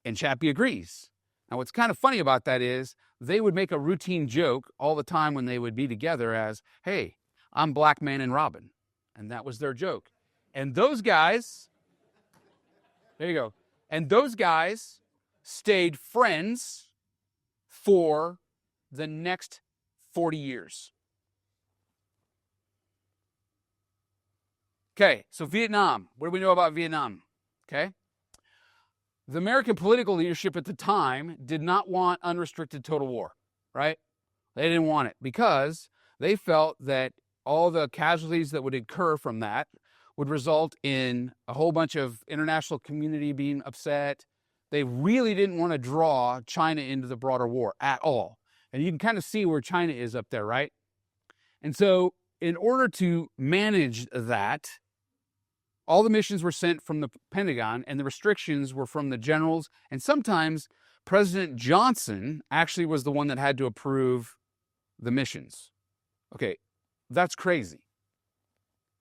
And Chappie agrees. Now, what's kind of funny about that is they would make a routine joke all the time when they would be together as, hey, I'm Black Man and Robin. And that was their joke. And those guys, there you go. And those guys stayed friends for the next 40 years. Okay, so Vietnam. What do we know about Vietnam? Okay. The American political leadership at the time did not want unrestricted total war, right? They didn't want it because they felt that all the casualties that would occur from that would result in a whole bunch of international community being upset. They really didn't want to draw China into the broader war at all. And you can kind of see where China is up there, right? And so in order to manage that, all the missions were sent from the Pentagon, and the restrictions were from the generals. And sometimes President Johnson actually was the one that had to approve the missions. Okay, that's crazy.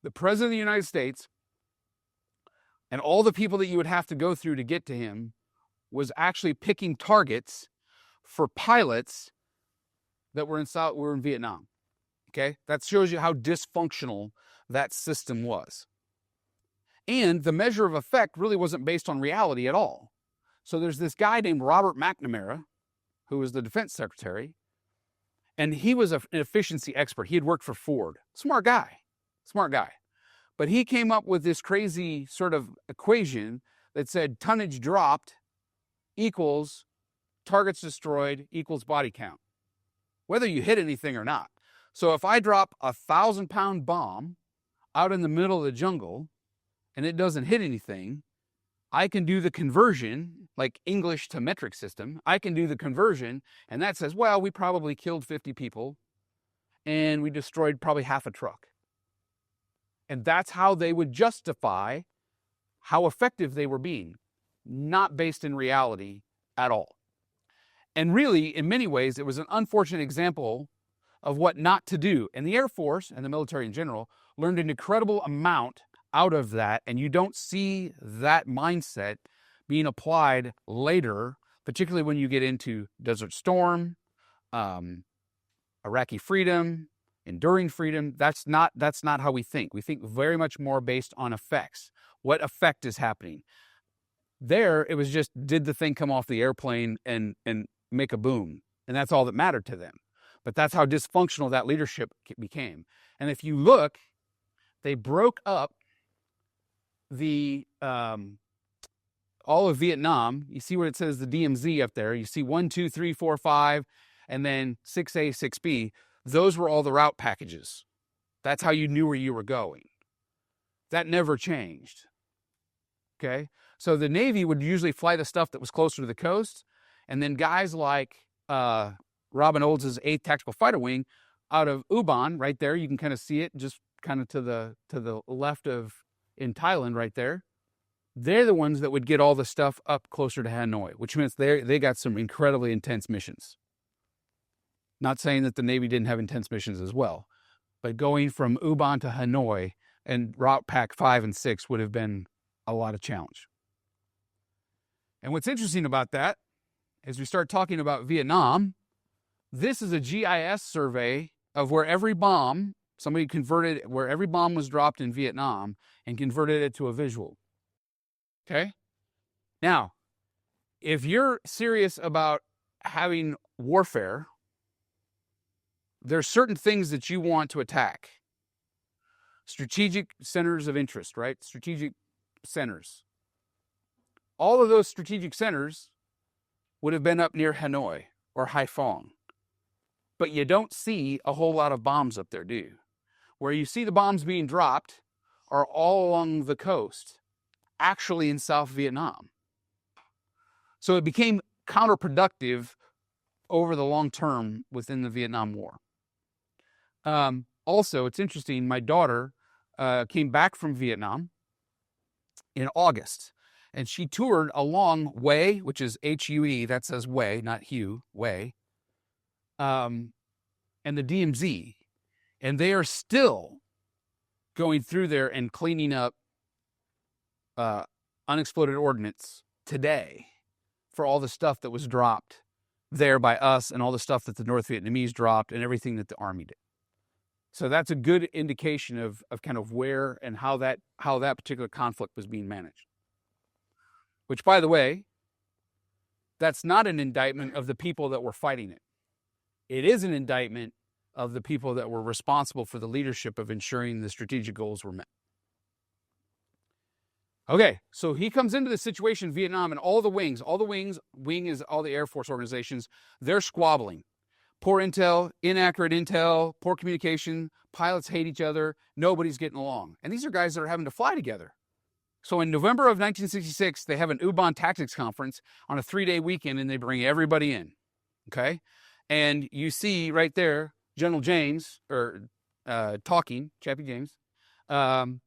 The President of the United States and all the people that you would have to go through to get to him was actually picking targets for pilots that were in Vietnam. Okay, that shows you how dysfunctional that system was. And the measure of effect really wasn't based on reality at all. So there's this guy named Robert McNamara, who was the defense secretary, and he was an efficiency expert. He had worked for Ford. Smart guy. But he came up with this crazy sort of equation that said tonnage dropped equals targets destroyed equals body count, whether you hit anything or not. So if I drop a 1,000-pound bomb out in the middle of the jungle and it doesn't hit anything, I can do the conversion, like English to metric system. I can do the conversion, and that says, well, we probably killed 50 people and we destroyed probably half a truck. And that's how they would justify how effective they were being, not based in reality at all. And really, in many ways, it was an unfortunate example of what not to do. And the Air Force and the military in general learned an incredible amount out of that. And you don't see that mindset being applied later, particularly when you get into Desert Storm, Iraqi freedom, enduring freedom. That's not how we think. We think very much more based on effects. What effect is happening? There, it was just, did the thing come off the airplane and make a boom? And that's all that mattered to them. But that's how dysfunctional that leadership became. And if you look, they broke up the all of Vietnam. You see where it says the DMZ up there. You see 1, 2, 3, 4, 5, and then 6A, 6B. Those were all the route packages. That's how you knew where you were going. That never changed. Okay? So the Navy would usually fly the stuff that was closer to the coast, and then guys like Robin Olds' 8th Tactical Fighter Wing out of Ubon, right there, you can kind of see it just kind of to the left of, in Thailand right there. They're the ones that would get all the stuff up closer to Hanoi, which means they got some incredibly intense missions. Not saying that the Navy didn't have intense missions as well, but going from Ubon to Hanoi and Route Pack 5 and 6 would have been a lot of challenge. And what's interesting about that, as we start talking about Vietnam, this is a GIS survey of where every bomb, somebody converted, where every bomb was dropped in Vietnam and converted it to a visual. Okay? Now, if you're serious about having warfare, there's certain things that you want to attack. Strategic centers of interest, right? Strategic centers. All of those strategic centers would have been up near Hanoi or Haiphong. But you don't see a whole lot of bombs up there, do you? Where you see the bombs being dropped are all along the coast, actually in South Vietnam. So it became counterproductive over the long term within the Vietnam War. Also, it's interesting, my daughter came back from Vietnam in August, and she toured along Hue, which is H-U-E, that says Hue, not Hugh, Hue, and the DMZ. And they are still going through there and cleaning up unexploded ordnance today for all the stuff that was dropped there by us and all the stuff that the North Vietnamese dropped and everything that the Army did. So that's a good indication of kind of where and how that particular conflict was being managed. Which, by the way, that's not an indictment of the people that were fighting it. It is an indictment of the people that were responsible for the leadership of ensuring the strategic goals were met. Okay, so he comes into the situation in Vietnam, and all the wings, wing is all the Air Force organizations, they're squabbling. Poor intel, inaccurate intel, poor communication, pilots hate each other, nobody's getting along. And these are guys that are having to fly together. So in November of 1966, they have an Ubon Tactics Conference on a 3-day weekend, and they bring everybody in, okay? And you see right there, General James, or talking, Chappie James, and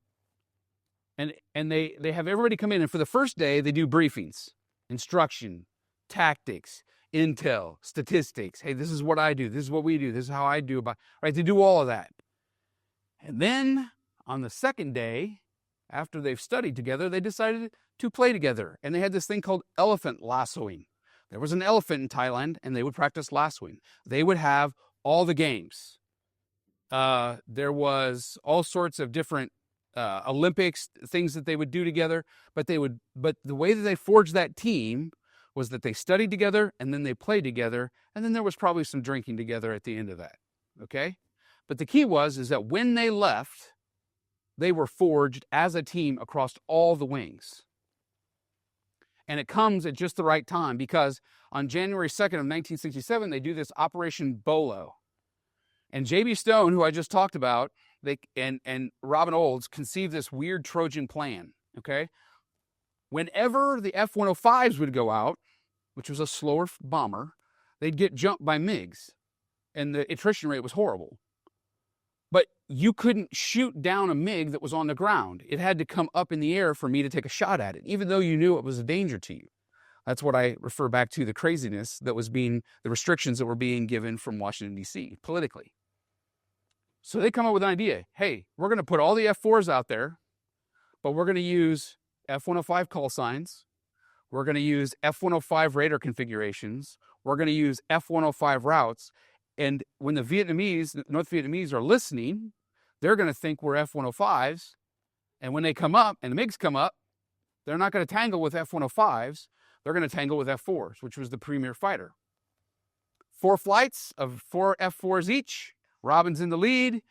they have everybody come in, and for the first day, they do briefings, instruction, tactics, intel, statistics. Hey, this is what I do. This is what we do. This is how I do about, right? They do all of that. And then on the second day, after they've studied together, they decided to play together. And they had this thing called elephant lassoing. There was an elephant in Thailand, and they would practice lassoing. They would have all the games. There was all sorts of different Olympics, things that they would do together. But the way that they forged that team was that they studied together, and then they played together, and then there was probably some drinking together at the end of that, okay? But the key is that when they left, they were forged as a team across all the wings. And it comes at just the right time, because on January 2nd of 1967, they do this Operation Bolo. And J.B. Stone, who I just talked about, and Robin Olds conceived this weird Trojan plan, okay? Whenever the F-105s would go out, which was a slower bomber, they'd get jumped by MiGs, and the attrition rate was horrible. But you couldn't shoot down a MiG that was on the ground. It had to come up in the air for me to take a shot at it, even though you knew it was a danger to you. That's what I refer back to, the craziness that was the restrictions that were being given from Washington, D.C. politically. So they come up with an idea. Hey, we're going to put all the F-4s out there, but we're going to use F-105 call signs. We're going to use F-105 radar configurations. We're going to use F-105 routes. And when the North Vietnamese are listening, they're going to think we're F-105s. And when they come up and the MiGs come up, they're not going to tangle with F-105s. They're going to tangle with F-4s, which was the premier fighter. 4 flights of 4 F-4s each. Robin's in the lead.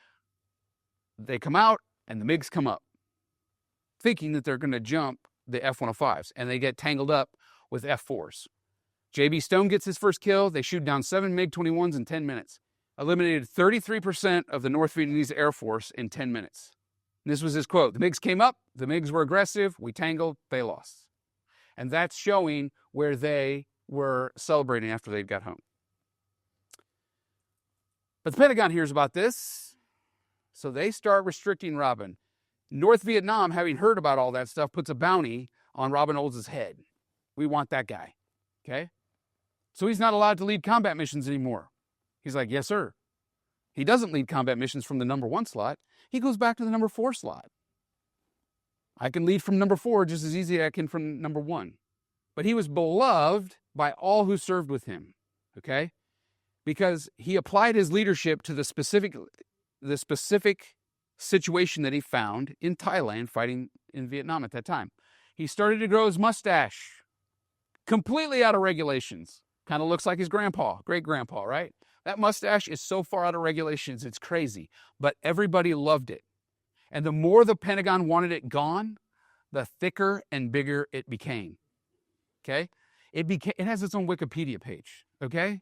They come out and the MiGs come up, thinking that they're going to jump the F-105s, and they get tangled up with F-4s. J.B. Stone gets his first kill. They shoot down 7 MiG-21s in 10 minutes. Eliminated 33% of the North Vietnamese Air Force in 10 minutes. And this was his quote. The MiGs came up. The MiGs were aggressive. We tangled. They lost. And that's showing where they were celebrating after they got home. But the Pentagon hears about this, so they start restricting Robin. North Vietnam, having heard about all that stuff, puts a bounty on Robin Olds' head. We want that guy, okay? So he's not allowed to lead combat missions anymore. He's like, yes, sir. He doesn't lead combat missions from the number 1 slot. He goes back to the number 4 slot. I can lead from number 4 just as easy as I can from number 1. But he was beloved by all who served with him, okay? Because he applied his leadership to the specific situation that he found in Thailand fighting in Vietnam at that time. He started to grow his mustache, completely out of regulations. Kind of looks like his grandpa, great-grandpa, right? That mustache is so far out of regulations, it's crazy. But everybody loved it. And the more the Pentagon wanted it gone, the thicker and bigger it became. Okay? It has its own Wikipedia page, okay?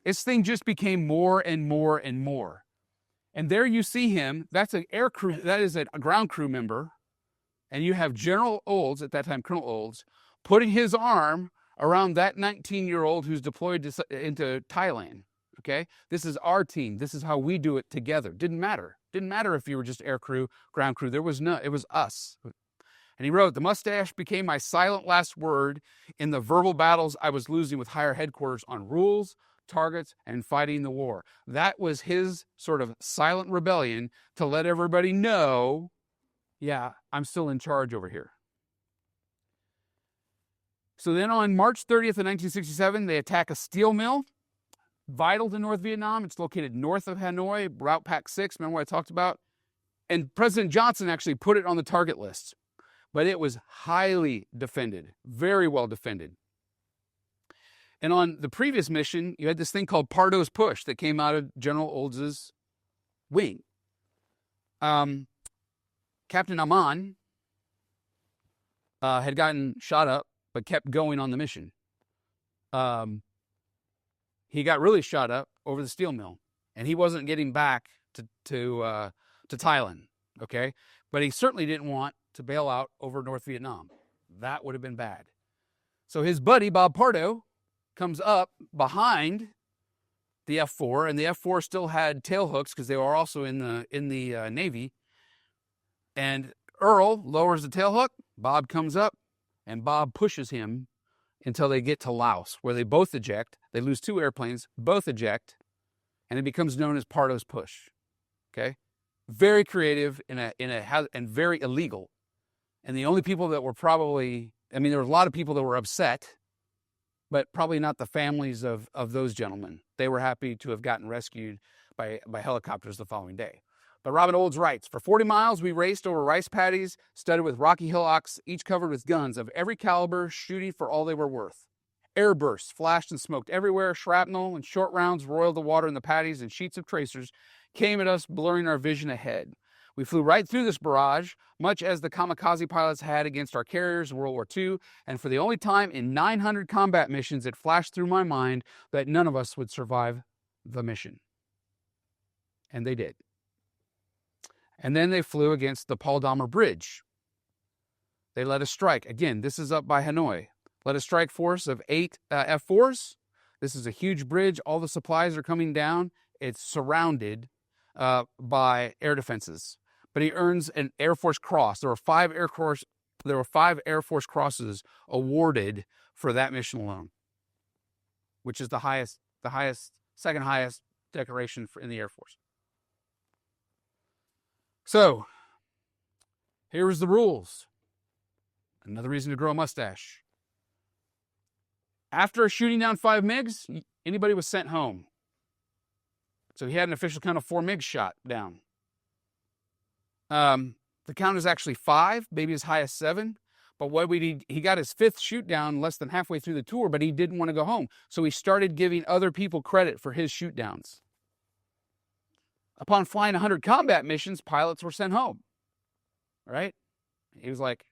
This thing just became more and more and more. And there you see him. That's an air crew. That is a ground crew member. And you have General Olds, at that time Colonel Olds, putting his arm around that 19-year-old who's deployed into Thailand. Okay? This is our team. This is how we do it together. Didn't matter. Didn't matter if you were just air crew, ground crew. There was none. It was us. And he wrote, the mustache became my silent last word in the verbal battles I was losing with higher headquarters on rules, targets, and fighting the war. That was his sort of silent rebellion to let everybody know, yeah, I'm still in charge over here. So then on March 30th of 1967, they attack a steel mill, vital to North Vietnam. It's located north of Hanoi, Route Pac 6, remember what I talked about? And President Johnson actually put it on the target list. But it was highly defended, very well defended. And on the previous mission, you had this thing called Pardo's Push that came out of General Olds' wing. Captain Aman had gotten shot up, but kept going on the mission. He got really shot up over the steel mill, and he wasn't getting back to Thailand, okay? But he certainly didn't want to bail out over North Vietnam. That would have been bad. So his buddy, Bob Pardo, comes up behind the F-4, and the F-4 still had tail hooks because they were also in the Navy. And Earl lowers the tail hook, Bob comes up, and Bob pushes him until they get to Laos, where they both eject. They lose 2 airplanes, both eject, and it becomes known as Pardo's Push. Okay? Very creative and very illegal. And the only people that were probably, there were a lot of people that were upset, but probably not the families of those gentlemen. They were happy to have gotten rescued by helicopters the following day. But Robin Olds writes, for 40 miles, we raced over rice paddies, studded with rocky hillocks, each covered with guns of every caliber, shooting for all they were worth. Air bursts flashed and smoked everywhere. Shrapnel and short rounds roiled the water in the paddies, and sheets of tracers came at us, blurring our vision ahead. We flew right through this barrage, much as the kamikaze pilots had against our carriers in World War II, and for the only time in 900 combat missions, it flashed through my mind that none of us would survive the mission. And they did. And then they flew against the Paul Dahmer Bridge. They led a strike. Again, this is up by Hanoi. Led a strike force of 8 F-4s. This is a huge bridge. All the supplies are coming down. It's surrounded by air defenses. But he earns an Air Force Cross. There were 5 Air Force crosses awarded for that mission alone, which is the second highest decoration in the Air Force. So, here's the rules. Another reason to grow a mustache. After shooting down 5 MiGs, anybody was sent home. So he had an official count of 4 MiGs shot down. The count is actually 5, maybe as high as 7. But he got his 5th shoot down less than halfway through the tour, but he didn't want to go home. So he started giving other people credit for his shoot downs. Upon flying 100 combat missions, pilots were sent home. Right? He was like,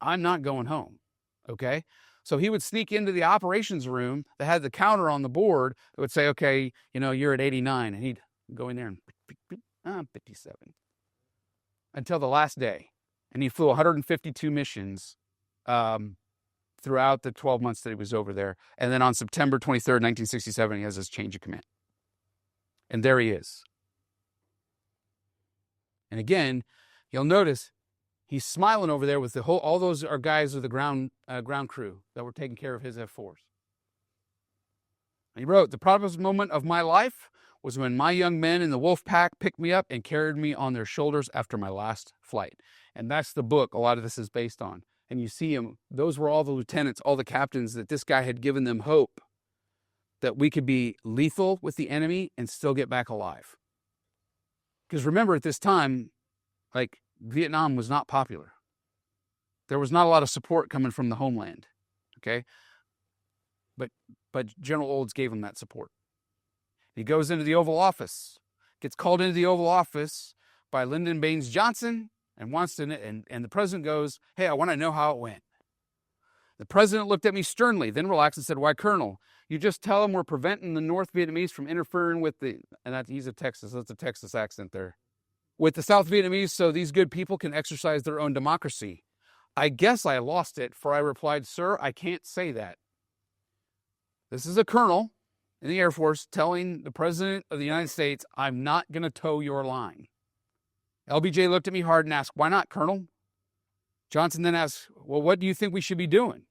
I'm not going home. Okay? So he would sneak into the operations room that had the counter on the board that would say, okay, you're at 89. And he'd go in there and, I'm 57. Until the last day. And he flew 152 missions throughout the 12 months that he was over there. And then on September 23rd, 1967, he has his change of command. And there he is. And again, you'll notice he's smiling over there with all those are guys of the ground crew that were taking care of his F-4s. And he wrote, the proudest moment of my life was when my young men in the Wolf Pack picked me up and carried me on their shoulders after my last flight. And that's the book a lot of this is based on. And you see him, those were all the lieutenants, all the captains, that this guy had given them hope that we could be lethal with the enemy and still get back alive. Because remember, at this time, Vietnam was not popular. There was not a lot of support coming from the homeland. Okay? But General Olds gave him that support. He goes into the Oval Office, gets called into the Oval Office by Lyndon Baines Johnson, and the president goes, hey, I want to know how it went. The president looked at me sternly, then relaxed and said, why, Colonel, you just tell them we're preventing the North Vietnamese from interfering with he's a Texas, that's a Texas accent there, with the South Vietnamese so these good people can exercise their own democracy. I guess I lost it, for I replied, sir, I can't say that. This is a colonel in the Air Force telling the President of the United States, I'm not going to toe your line. LBJ looked at me hard and asked, why not, Colonel? Johnson then asked, well, what do you think we should be doing?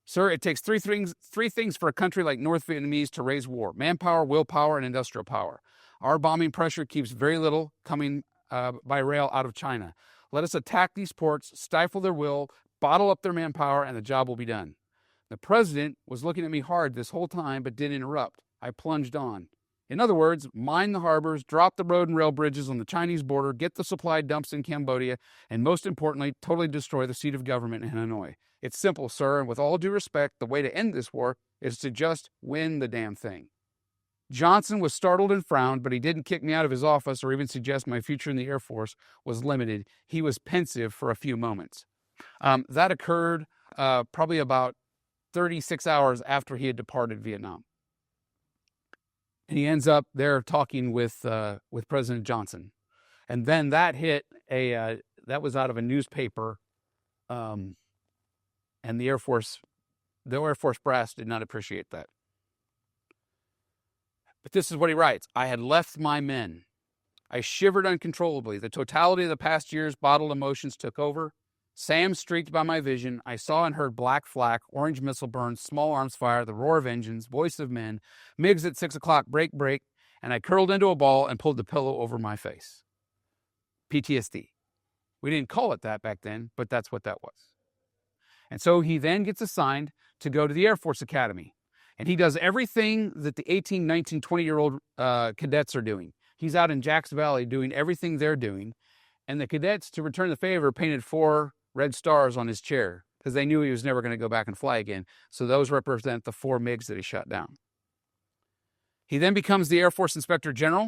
Sir, it takes three things for a country like North Vietnamese to raise war: manpower, willpower, and industrial power. Our bombing pressure keeps very little coming by rail out of China. Let us attack these ports, stifle their will, bottle up their manpower, and the job will be done. The president was looking at me hard this whole time, but didn't interrupt. I plunged on. In other words, mine the harbors, drop the road and rail bridges on the Chinese border, get the supply dumps in Cambodia, and most importantly, totally destroy the seat of government in Hanoi. It's simple, sir, and with all due respect, the way to end this war is to just win the damn thing. Johnson was startled and frowned, but he didn't kick me out of his office or even suggest my future in the Air Force was limited. He was pensive for a few moments. That occurred probably about 36 hours after he had departed Vietnam. And he ends up there talking with President Johnson. And then that hit that was out of a newspaper, and the Air Force brass did not appreciate that. But this is what he writes. I had left my men. I shivered uncontrollably. The totality of the past year's bottled emotions took over. Sam streaked by my vision. I saw and heard black flak, orange missile burns, small arms fire, the roar of engines, voice of men, MiGs at 6 o'clock, break, and I curled into a ball and pulled the pillow over my face. PTSD. We didn't call it that back then, but that's what that was. And so he then gets assigned to go to the Air Force Academy. And he does everything that the 18, 19, 20-year-old cadets are doing. He's out in Jacks Valley doing everything they're doing. And the cadets, to return the favor, painted 4 red stars on his chair because they knew he was never going to go back and fly again. So those represent the 4 MiGs that he shot down. He then becomes the Air Force Inspector General.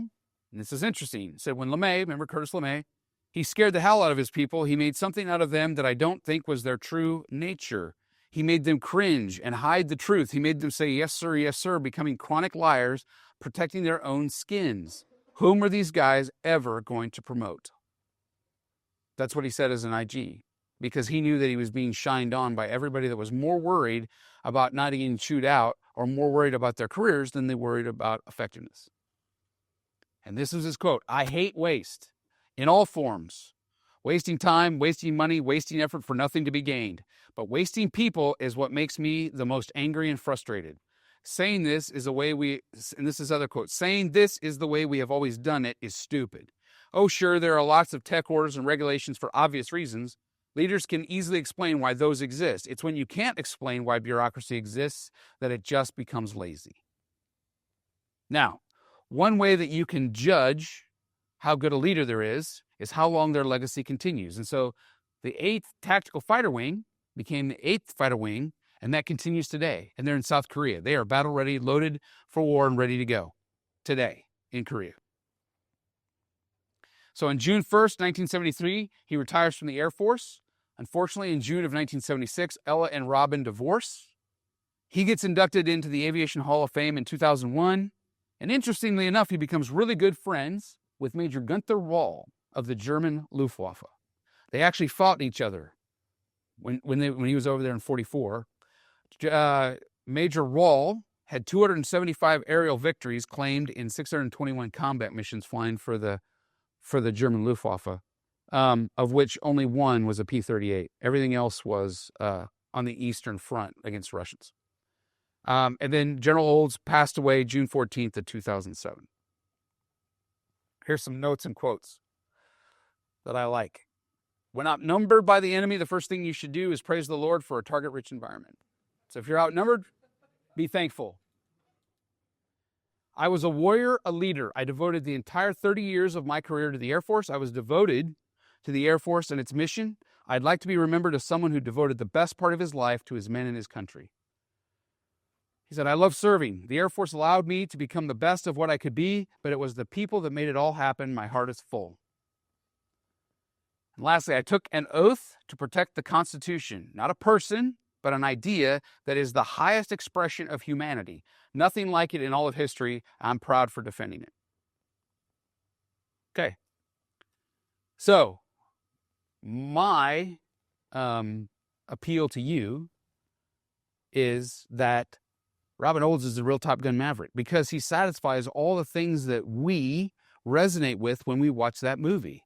And this is interesting. He said when LeMay, remember Curtis LeMay, he scared the hell out of his people. He made something out of them that I don't think was their true nature. He made them cringe and hide the truth. He made them say, yes, sir, becoming chronic liars, protecting their own skins. Whom are these guys ever going to promote? That's what he said as an IG, because he knew that he was being shined on by everybody that was more worried about not getting chewed out or more worried about their careers than they worried about effectiveness. And this is his quote, I hate waste in all forms. Wasting time, wasting money, wasting effort for nothing to be gained. But wasting people is what makes me the most angry and frustrated. Saying this is the way we, and this is other quotes, saying this is the way we have always done it is stupid. Oh, sure, there are lots of tech orders and regulations for obvious reasons. Leaders can easily explain why those exist. It's when you can't explain why bureaucracy exists that it just becomes lazy. Now, one way that you can judge how good a leader there is how long their legacy continues. And so the 8th Tactical Fighter Wing became the 8th Fighter Wing, and that continues today. And they're in South Korea. They are battle ready, loaded for war, and ready to go today in Korea. So on June 1st, 1973, he retires from the Air Force. Unfortunately, in June of 1976, Ella and Robin divorce. He gets inducted into the Aviation Hall of Fame in 2001. And interestingly enough, he becomes really good friends with Major Gunther Wall of the German Luftwaffe. They actually fought each other when he was over there in 44. Major Wall had 275 aerial victories claimed in 621 combat missions flying for the German Luftwaffe, of which only one was a P-38. Everything else was on the Eastern Front against Russians. And then General Olds passed away June 14th of 2007. Here's some notes and quotes that I like. When outnumbered by the enemy, the first thing you should do is praise the Lord for a target-rich environment. So if you're outnumbered, be thankful. I was a warrior, a leader. I devoted the entire 30 years of my career to the Air Force. I was devoted to the Air Force and its mission. I'd like to be remembered as someone who devoted the best part of his life to his men and his country. He said, I love serving. The Air Force allowed me to become the best of what I could be, but it was the people that made it all happen. My heart is full. And lastly, I took an oath to protect the Constitution, not a person, but an idea that is the highest expression of humanity. Nothing like it in all of history. I'm proud for defending it. Okay. So, my appeal to you is that Robin Olds is the real Top Gun Maverick because he satisfies all the things that we resonate with when we watch that movie.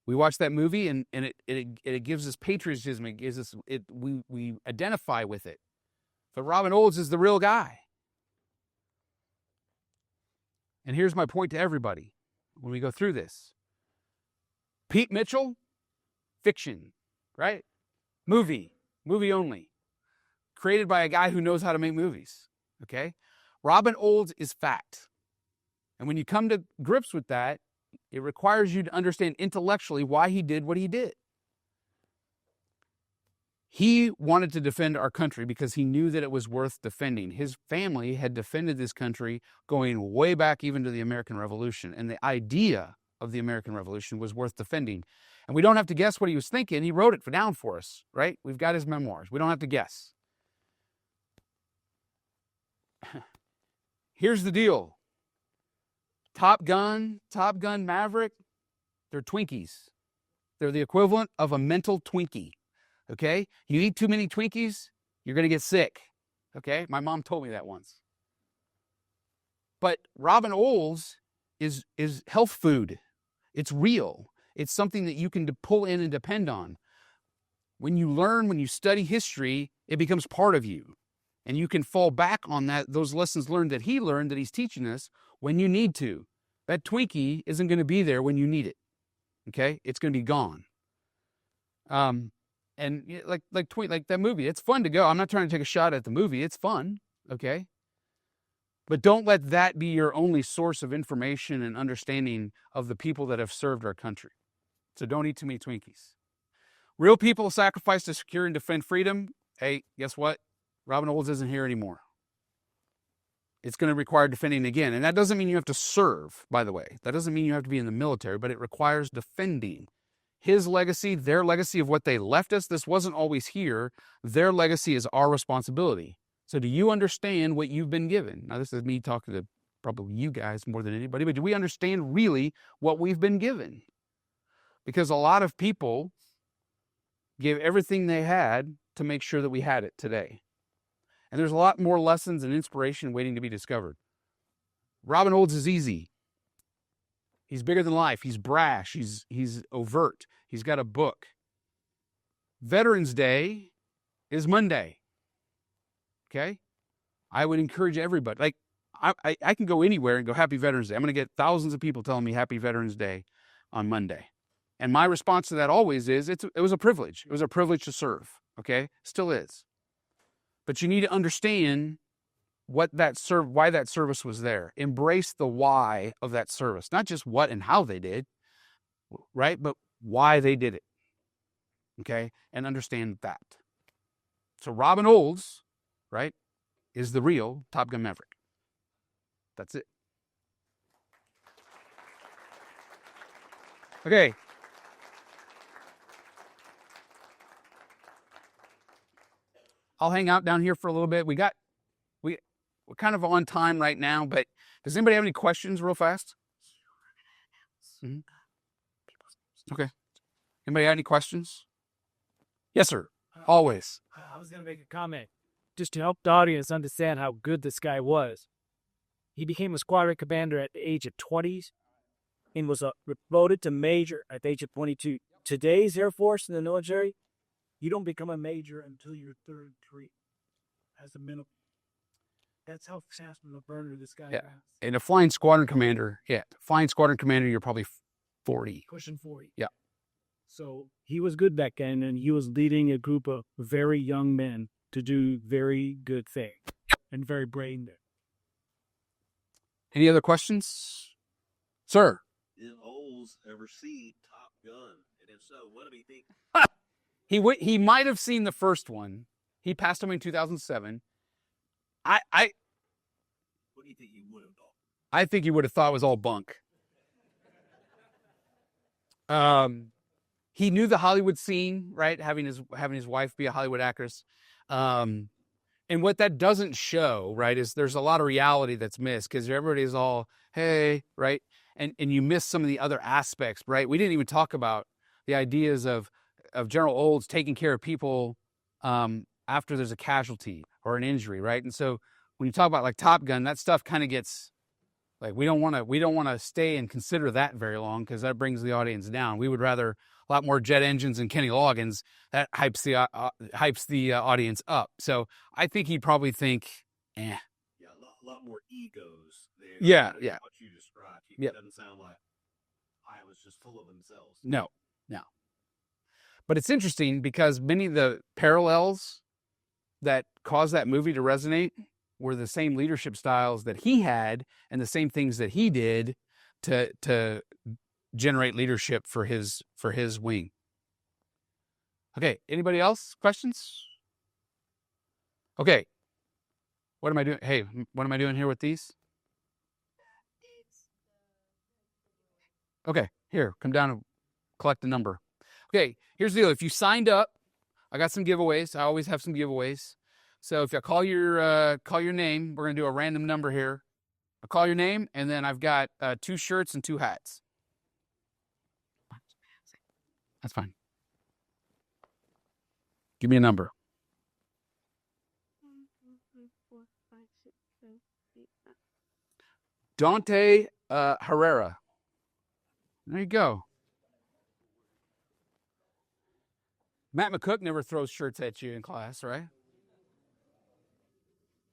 We watch that movie and it gives us patriotism. It gives us we identify with it. But Robin Olds is the real guy. And here's my point to everybody when we go through this. Pete Mitchell, fiction, right? Movie only. Created by a guy who knows how to make movies, okay? Robin Olds is fact. And when you come to grips with that, it requires you to understand intellectually why he did what he did. He wanted to defend our country because he knew that it was worth defending. His family had defended this country going way back even to the American Revolution. And the idea of the American Revolution was worth defending. And we don't have to guess what he was thinking. He wrote it down for us, right? We've got his memoirs. We don't have to guess. Here's the deal. Top Gun Maverick, they're Twinkies. They're the equivalent of a mental Twinkie, okay? You eat too many Twinkies, you're going to get sick, okay? My mom told me that once. But Robin Olds is health food. It's real. It's something that you can pull in and depend on. When you learn, when you study history, it becomes part of you. And you can fall back on those lessons learned that he learned that he's teaching us when you need to. That Twinkie isn't going to be there when you need it. Okay? It's going to be gone. And like that movie, it's fun to go. I'm not trying to take a shot at the movie. It's fun. Okay? But don't let that be your only source of information and understanding of the people that have served our country. So don't eat too many Twinkies. Real people sacrifice to secure and defend freedom. Hey, guess what? Robin Olds isn't here anymore. It's going to require defending again. And that doesn't mean you have to serve, by the way. That doesn't mean you have to be in the military, but it requires defending. His legacy, their legacy of what they left us, this wasn't always here. Their legacy is our responsibility. So do you understand what you've been given? Now, this is me talking to probably you guys more than anybody, but do we understand really what we've been given? Because a lot of people gave everything they had to make sure that we had it today. And there's a lot more lessons and inspiration waiting to be discovered. Robin Olds is easy. He's bigger than life. He's brash. He's overt. He's got a book. Veterans Day is Monday. Okay? I would encourage everybody. Like, I can go anywhere and go, Happy Veterans Day. I'm going to get thousands of people telling me Happy Veterans Day on Monday. And my response to that always is, it was a privilege. It was a privilege to serve. Okay? Still is. But you need to understand why that service was there. Embrace the why of that service. Not just what and how they did, right? But why they did it. Okay? And understand that. So Robin Olds, right, is the real Top Gun Maverick. That's it. Okay. I'll hang out down here for a little bit. We're kind of on time right now, but does anybody have any questions real fast? Mm-hmm. Okay. Anybody have any questions? Yes, sir. Always. I was going to make a comment just to help the audience understand how good this guy was. He became a squadron commander at the age of 20 and was promoted to major at the age of 22. Today's Air Force and the military, you don't become a major until you're 33 as a minimum. That's how fast of a burner this guy has. And a flying squadron commander, you're probably 40. Pushing 40. Yeah. So he was good back then, and he was leading a group of very young men to do very good things and very brave men. Any other questions? Sir? Did Olds ever see Top Gun? And if so, what did he think? He might have seen the first one. He passed away in 2007. What do you think he would have thought? I think he would have thought it was all bunk. He knew the Hollywood scene, right? Having his wife be a Hollywood actress. And what that doesn't show, right, is there's a lot of reality that's missed because everybody's all, hey, right? And you miss some of the other aspects, right? We didn't even talk about the ideas of General Olds taking care of people after there's a casualty or an injury, right? And so when you talk about like Top Gun, that stuff kind of gets like we don't want to stay and consider that very long because that brings the audience down. We would rather a lot more jet engines and Kenny Loggins. That hypes the audience up. So I think he'd probably think, Yeah, a lot more egos there. Yeah. What you described. It doesn't sound like I was just full of themselves. No. But it's interesting because many of the parallels that caused that movie to resonate were the same leadership styles that he had and the same things that he did to generate leadership for his wing. Okay, anybody else? Questions? Okay. What am I doing? Hey, what am I doing here with these? Okay, here, come down and collect the number. Okay, here's the deal. If you signed up, I got some giveaways. I always have some giveaways. So if I call your name, we're gonna do a random number here. I'll call your name, and then I've got 2 shirts and 2 hats. That's fine. Give me a number. 1, 2, 3, 4, 5, 6, 7, 8, 9. Dante Herrera. There you go. Matt McCook never throws shirts at you in class, right?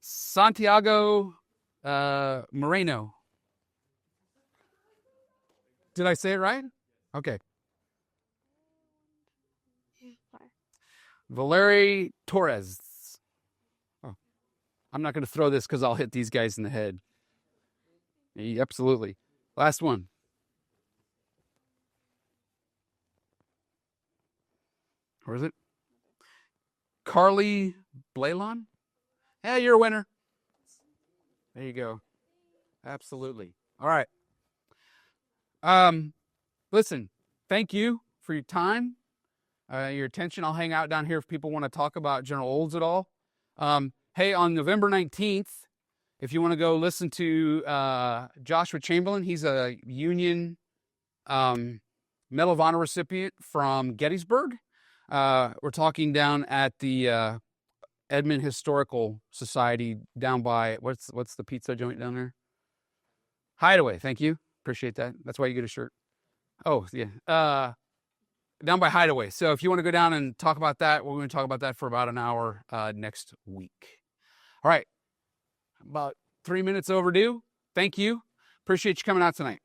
Santiago Moreno. Did I say it right? Okay. Valerie Torres. Oh, I'm not going to throw this because I'll hit these guys in the head. Absolutely. Last one. Where is it? Carly Blalon? Yeah, you're a winner. There you go. Absolutely. All right. Listen, thank you for your time, your attention. I'll hang out down here if people want to talk about General Olds at all. Hey, on November 19th, if you want to go listen to Joshua Chamberlain, he's a Union Medal of Honor recipient from Gettysburg. We're talking down at the Edmond Historical Society down by, what's the pizza joint down there? Hideaway, thank you. Appreciate that. That's why you get a shirt. Oh, yeah. Down by Hideaway. So if you want to go down and talk about that, we're going to talk about that for about an hour next week. All right. About 3 minutes overdue. Thank you. Appreciate you coming out tonight.